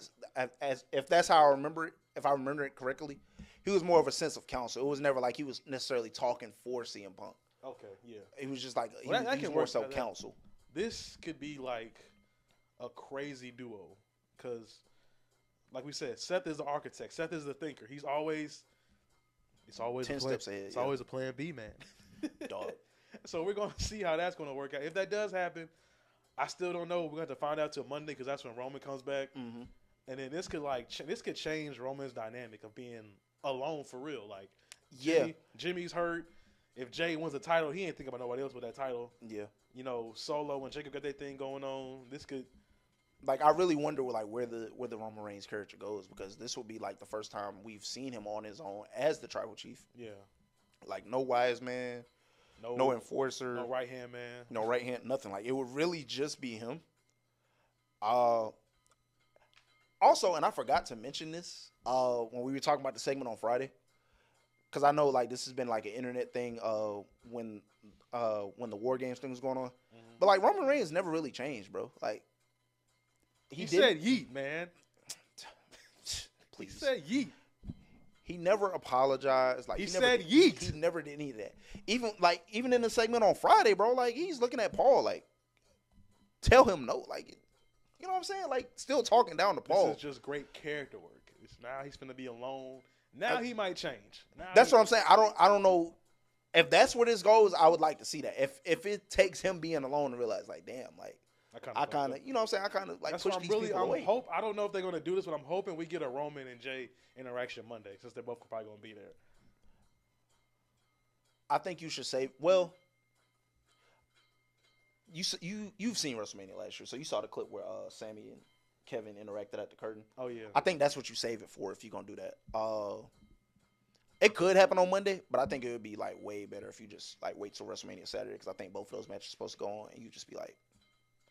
If that's how I remember it, if I remember it correctly, he was more of a sense of counsel. It was never like he was necessarily talking for CM Punk. Okay, yeah. It was just like he that was can more work, so counsel. This could be like a crazy duo because, like we said, Seth is the architect. Seth is the thinker. He's always 10 steps ahead. It's always a plan B, man. Dog. So we're going to see how that's going to work out. If that does happen, I still don't know. We're going to have to find out till Monday because that's when Roman comes back. Mm-hmm. And then this could change Roman's dynamic of being alone for real. Like, Jimmy's hurt. If Jay wins the title, he ain't thinking about nobody else with that title. Yeah. Solo and Jacob got their thing going on. This could, like, I really wonder like where the Roman Reigns character goes, because this will be like the first time we've seen him on his own as the tribal chief. Yeah. Like no Wiseman, no enforcer, no right hand man, no right hand, nothing. Like it would really just be him. Also, and I forgot to mention this when we were talking about the segment on Friday, because I know like this has been like an internet thing when the War Games thing was going on. Mm-hmm. But like Roman Reigns never really changed, bro. Like he said yeet, man. Please. He said yeet. He never apologized. Like he said yeet. He never did any of that. Even in the segment on Friday, bro, like he's looking at Paul like, tell him no. Like, you know what I'm saying? Like still talking down to Paul. This is just great character work. Now he's gonna be alone. Now he might change. That's what I'm saying. I don't know if that's where this goes. I would like to see that. If it takes him being alone to realize like, damn, like I kind of, you know what I'm saying? I kind of like that's push these people away. I don't know if they're going to do this, but I'm hoping we get a Roman and Jay interaction Monday, since they're both probably going to be there. I think you should say, well, you've seen WrestleMania last year, so you saw the clip where Sammy and Kevin interacted at the curtain. Oh yeah. I think that's what you save it for if you're gonna do that. It could happen on Monday, but I think it would be like way better if you just like wait till WrestleMania Saturday, because I think both of those matches are supposed to go on, and you just be like.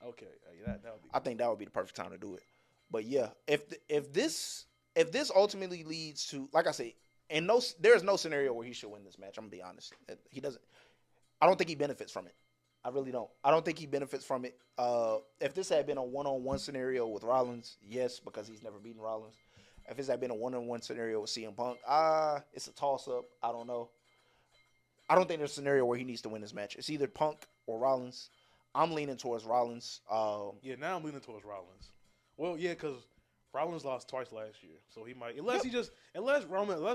Okay, that would be. I think that would be the perfect time to do it. But yeah, if this ultimately leads to, like I say, and there's no scenario where he should win this match. I'm gonna be honest. He doesn't. I don't think he benefits from it. I really don't. I don't think he benefits from it. If this had been a one-on-one scenario with Rollins, yes, because he's never beaten Rollins. If this had been a one-on-one scenario with CM Punk, it's a toss-up. I don't know. I don't think there's a scenario where he needs to win this match. It's either Punk or Rollins. I'm leaning towards Rollins. Yeah, now I'm leaning towards Rollins. Well, yeah, because Rollins lost twice last year, so he might. Unless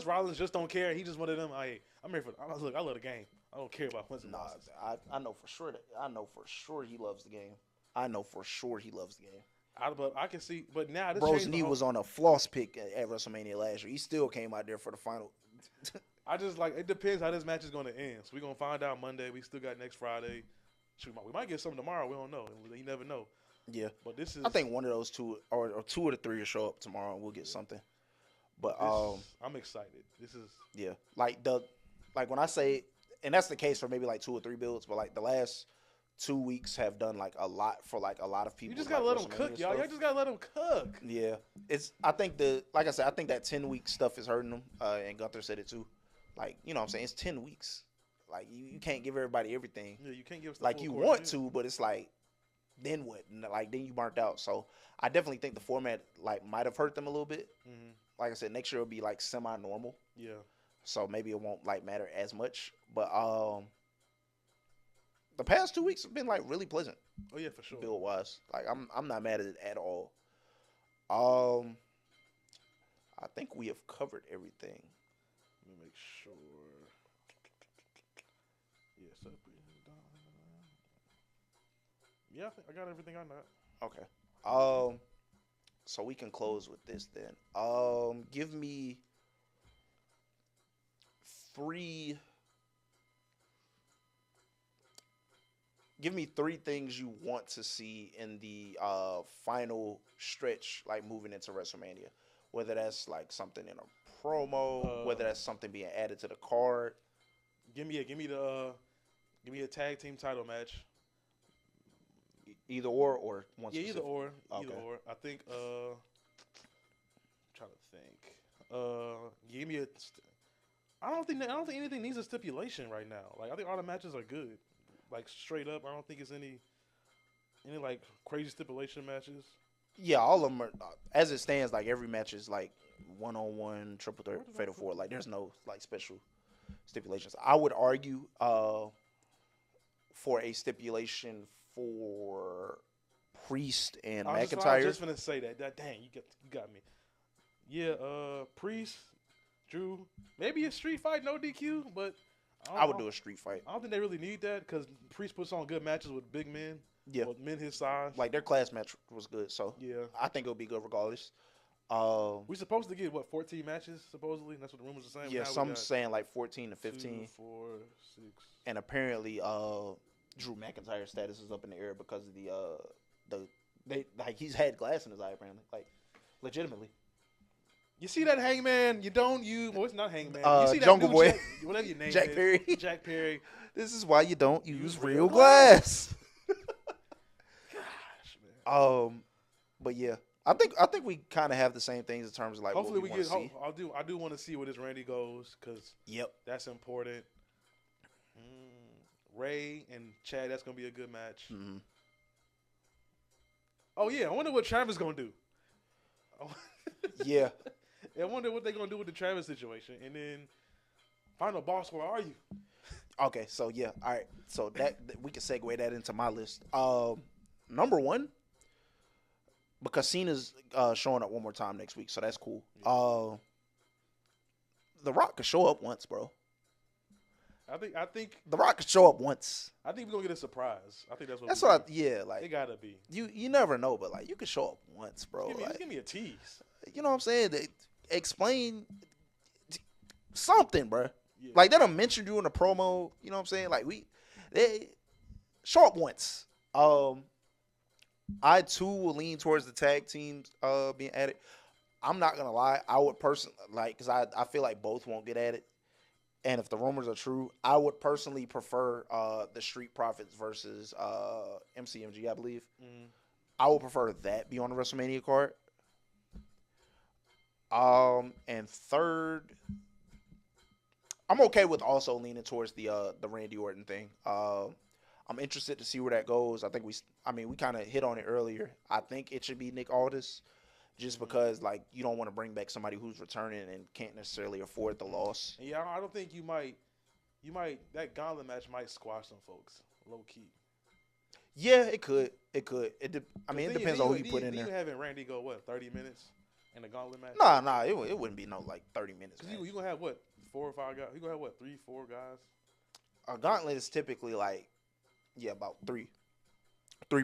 Rollins just don't care. He just one of them. I'm here for. Look, I love the game. I don't care about wins and losses. I know for sure. I know for sure he loves the game. I know for sure he loves the game. But I can see. But now this bro's knee was on a floss pick at WrestleMania last year. He still came out there for the final. I just like it depends how this match is going to end. So we're gonna find out Monday. We still got next Friday. Shoot, we might get something tomorrow. We don't know. You never know. Yeah, but this is. I think one of those two or two of the three will show up tomorrow, and we'll get something. But I'm excited. This is like when I say, and that's the case for maybe like 2 or 3 builds, but like the last 2 weeks have done like a lot for like a lot of people. You just gotta let them cook, y'all. Y'all just gotta let them cook. Yeah, I think like I said, I think that 10-week stuff is hurting them. And Gunther said it too. Like, you know what I'm saying? It's 10 weeks. Like, you can't give everybody everything. Yeah, you can't give us like you want to, but it's like, then what? Like, then you burnt out. So I definitely think the format like might have hurt them a little bit. Mm-hmm. Like I said, next year will be like semi-normal. Yeah. So maybe it won't like matter as much. But the past 2 weeks have been like really pleasant. Oh yeah, for sure. Build wise, like I'm not mad at it at all. I think we have covered everything. Let me make sure. Yes, Yeah, I got everything on that. Okay. So we can close with this then. Give me three. Give me three things you want to see in the final stretch, like moving into WrestleMania. Whether that's like something in a promo, whether that's something being added to the card. Give me a tag team title match. Either or one. Yeah, specific. either or. I think. I'm trying to think. Give me a. I don't think anything needs a stipulation right now. Like I think all the matches are good. Like straight up, I don't think it's any like crazy stipulation matches. Yeah, all of them are, as it stands. Like every match is like 1-on-1, triple threat, fatal four. Like there's no like special stipulations. I would argue for a stipulation for Priest and McIntyre. I was just gonna say that. Dang, you got me. Yeah, Priest, Drew, maybe a street fight, no DQ, but I would do a street fight. I don't think they really need that because Priest puts on good matches with big men. Yeah, with men his size. Like their class match was good, so yeah, I think it'll be good regardless. We're supposed to get 14 matches supposedly. That's what the rumors are saying. Yeah, some saying like 14 to 15. 2, 4, 6. And apparently, Drew McIntyre's status is up in the air because of he's had glass in his eye apparently, like legitimately. You see that Hangman? You don't use. Well, it's not Hangman. You see that Jungle Boy, whatever your name Jack is. Perry. Jack Perry. This is why you don't use real glass. Gosh, man. But yeah, I think we kind of have the same things in terms of like. Hopefully what we get. See. I do want to see where this Randy goes because. Yep. That's important. Ray and Chad. That's gonna be a good match. Mm-hmm. Oh yeah, I wonder what Travis gonna do. Yeah. I wonder what they're gonna do with the Travis situation, and then final boss. Where are you? Okay, so yeah, all right. So that we can segue that into my list. Number one, because Cena's showing up one more time next week, so that's cool. Yeah. The Rock could show up once, bro. I think The Rock could show up once. I think we're gonna get a surprise. I think that's what. Like it gotta be. You never know, but like you could show up once, bro. Just give me a tease. You know what I'm saying? Explain something, bro. Yeah. Like they done mentioned you in a promo. You know what I'm saying? Like they show up once. I too will lean towards the tag teams being added. I'm not gonna lie. I would personally because I feel like both won't get added. And if the rumors are true, I would personally prefer the Street Profits versus MCMG, I believe. Mm. I would prefer that be on the WrestleMania card. And third, I'm okay with also leaning towards the Randy Orton thing. I'm interested to see where that goes. I think we kind of hit on it earlier. I think it should be Nick Aldis. Just because, like, you don't want to bring back somebody who's returning and can't necessarily afford the loss. Yeah, I don't think you might that gauntlet match might squash some folks, low key. Yeah, it could. It depends on who you put in there. You having Randy go 30 minutes in the gauntlet match? Nah, it wouldn't be no 30 minutes. Because you gonna have 4 or 5 guys. You gonna have 3, 4 guys. A gauntlet is typically about three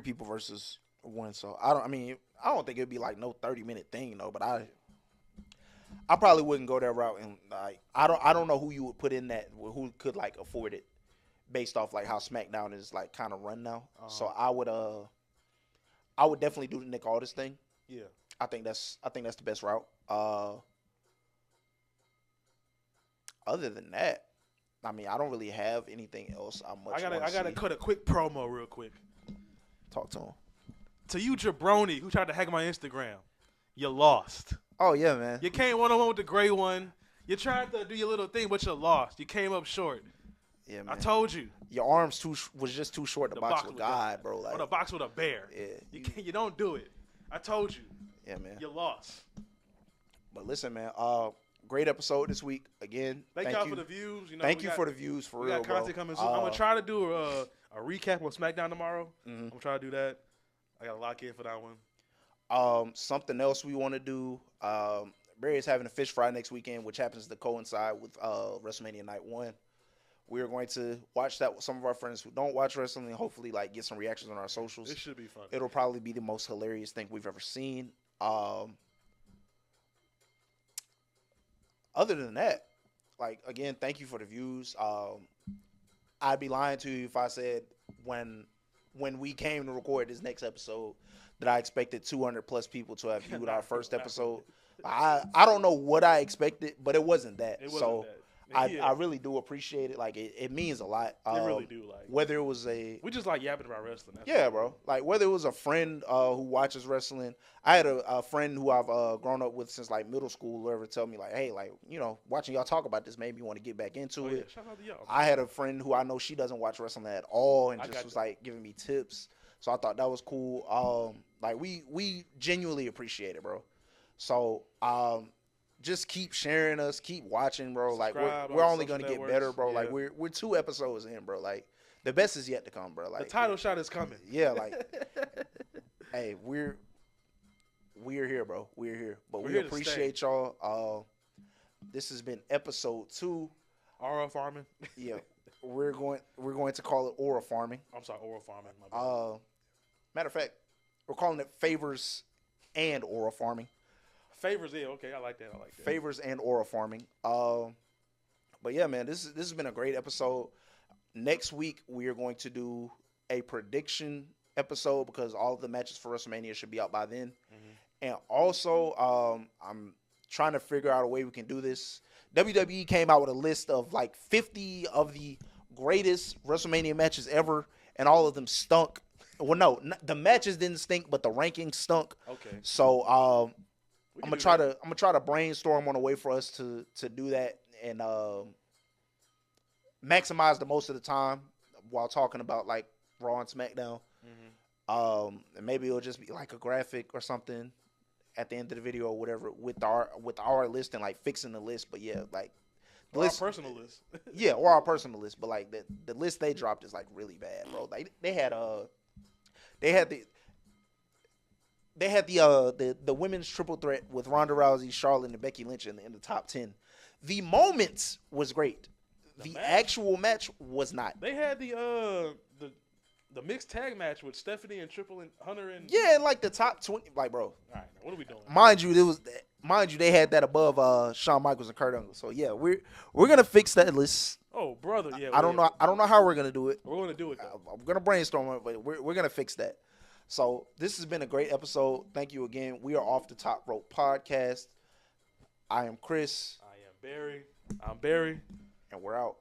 people versus one. So I don't think it'd be like no 30-minute thing though. But I probably wouldn't go that route. And I don't know who you would put in that, who could afford it, based off how SmackDown is kind of run now. Uh-huh. So I would definitely do the Nick Aldis thing. Yeah, I think that's the best route. Other than that, I don't really have anything else. I gotta cut a quick promo real quick. Talk to him. To you, jabroni, who tried to hack my Instagram, you lost. Oh yeah, man. You came 1-on-1 with the gray one. You tried to do your little thing, but you lost. You came up short. Yeah, man. I told you. Your arms was just too short to box with God, bro. Or to box with a bear. Yeah. You don't do it. I told you. Yeah, man. You lost. But listen, man. Great episode this week. Again, thank y'all for the views. Thank you for the views, for real, bro. We got content coming soon. I'm going to try to do a recap on SmackDown tomorrow. Mm-hmm. I'm going to try to do that. I got to lock in for that one. Something else we want to do. Barry is having a fish fry next weekend, which happens to coincide with WrestleMania Night 1. We are going to watch that with some of our friends who don't watch wrestling and hopefully like get some reactions on our socials. It should be fun. It'll probably be the most hilarious thing we've ever seen. Other than that, like, again, thank you for the views. I'd be lying to you if I said when we came to record this next episode that I expected 200 plus people to have viewed our first episode. I don't know what I expected, but it wasn't that. I really do appreciate it. Like, it means a lot. They really do. Like, whether it was we just like yapping about wrestling. Yeah, bro. Like, whether it was a friend who watches wrestling. I had a friend who I've grown up with since like middle school who ever tell me like, hey, like, you know, watching y'all talk about this made me want to get back into it. Shout out to y'all. I had a friend who I know she doesn't watch wrestling at all and just was like giving me tips. So I thought that was cool. Like, we genuinely appreciate it, bro. So just keep sharing us, keep watching, bro. Like, we're only gonna get better, bro. Yeah. Like, we're 2 episodes in, bro. Like, the best is yet to come, bro. Like, the title shot is coming. Yeah, like, hey, we're here, bro. We're here, but we appreciate y'all. This has been episode 2. Oral farming. Yeah, we're going to call it oral farming. I'm sorry, oral farming. My bad. Matter of fact, we're calling it favors and oral farming. Favors, yeah, okay, I like that. Favors and oral farming. But yeah, man, this has been a great episode. Next week we are going to do a prediction episode because all of the matches for WrestleMania should be out by then. Mm-hmm. And also, I'm trying to figure out a way we can do this. WWE came out with a list of like 50 of the greatest WrestleMania matches ever, and all of them stunk. Well, no, the matches didn't stink, but the rankings stunk. Okay. So, I'm gonna try to brainstorm on a way for us to do that and maximize the most of the time while talking about like Raw and SmackDown. Mm-hmm. And maybe it'll just be like a graphic or something at the end of the video or whatever with our list and like fixing the list. But yeah, like the list, our personal list. Yeah, or our personal list. But like the list they dropped is like really bad, bro. Like they had the women's triple threat with Ronda Rousey, Charlotte, and Becky Lynch in the top 10. The moments was great. The actual match was not. They had the mixed tag match with Stephanie and Triple and Hunter and yeah, like the top 20. Like, bro. All right, what are we doing? Mind you, they had that above Shawn Michaels and Kurt Angle. So yeah, we're gonna fix that list. Oh, brother, yeah. I don't know how we're gonna do it. We're gonna do it. I'm gonna brainstorm it, but we're gonna fix that. So this has been a great episode. Thank you again. We are Off the Top Rope Podcast. I am Chris. I am Barry. I'm Barry. And we're out.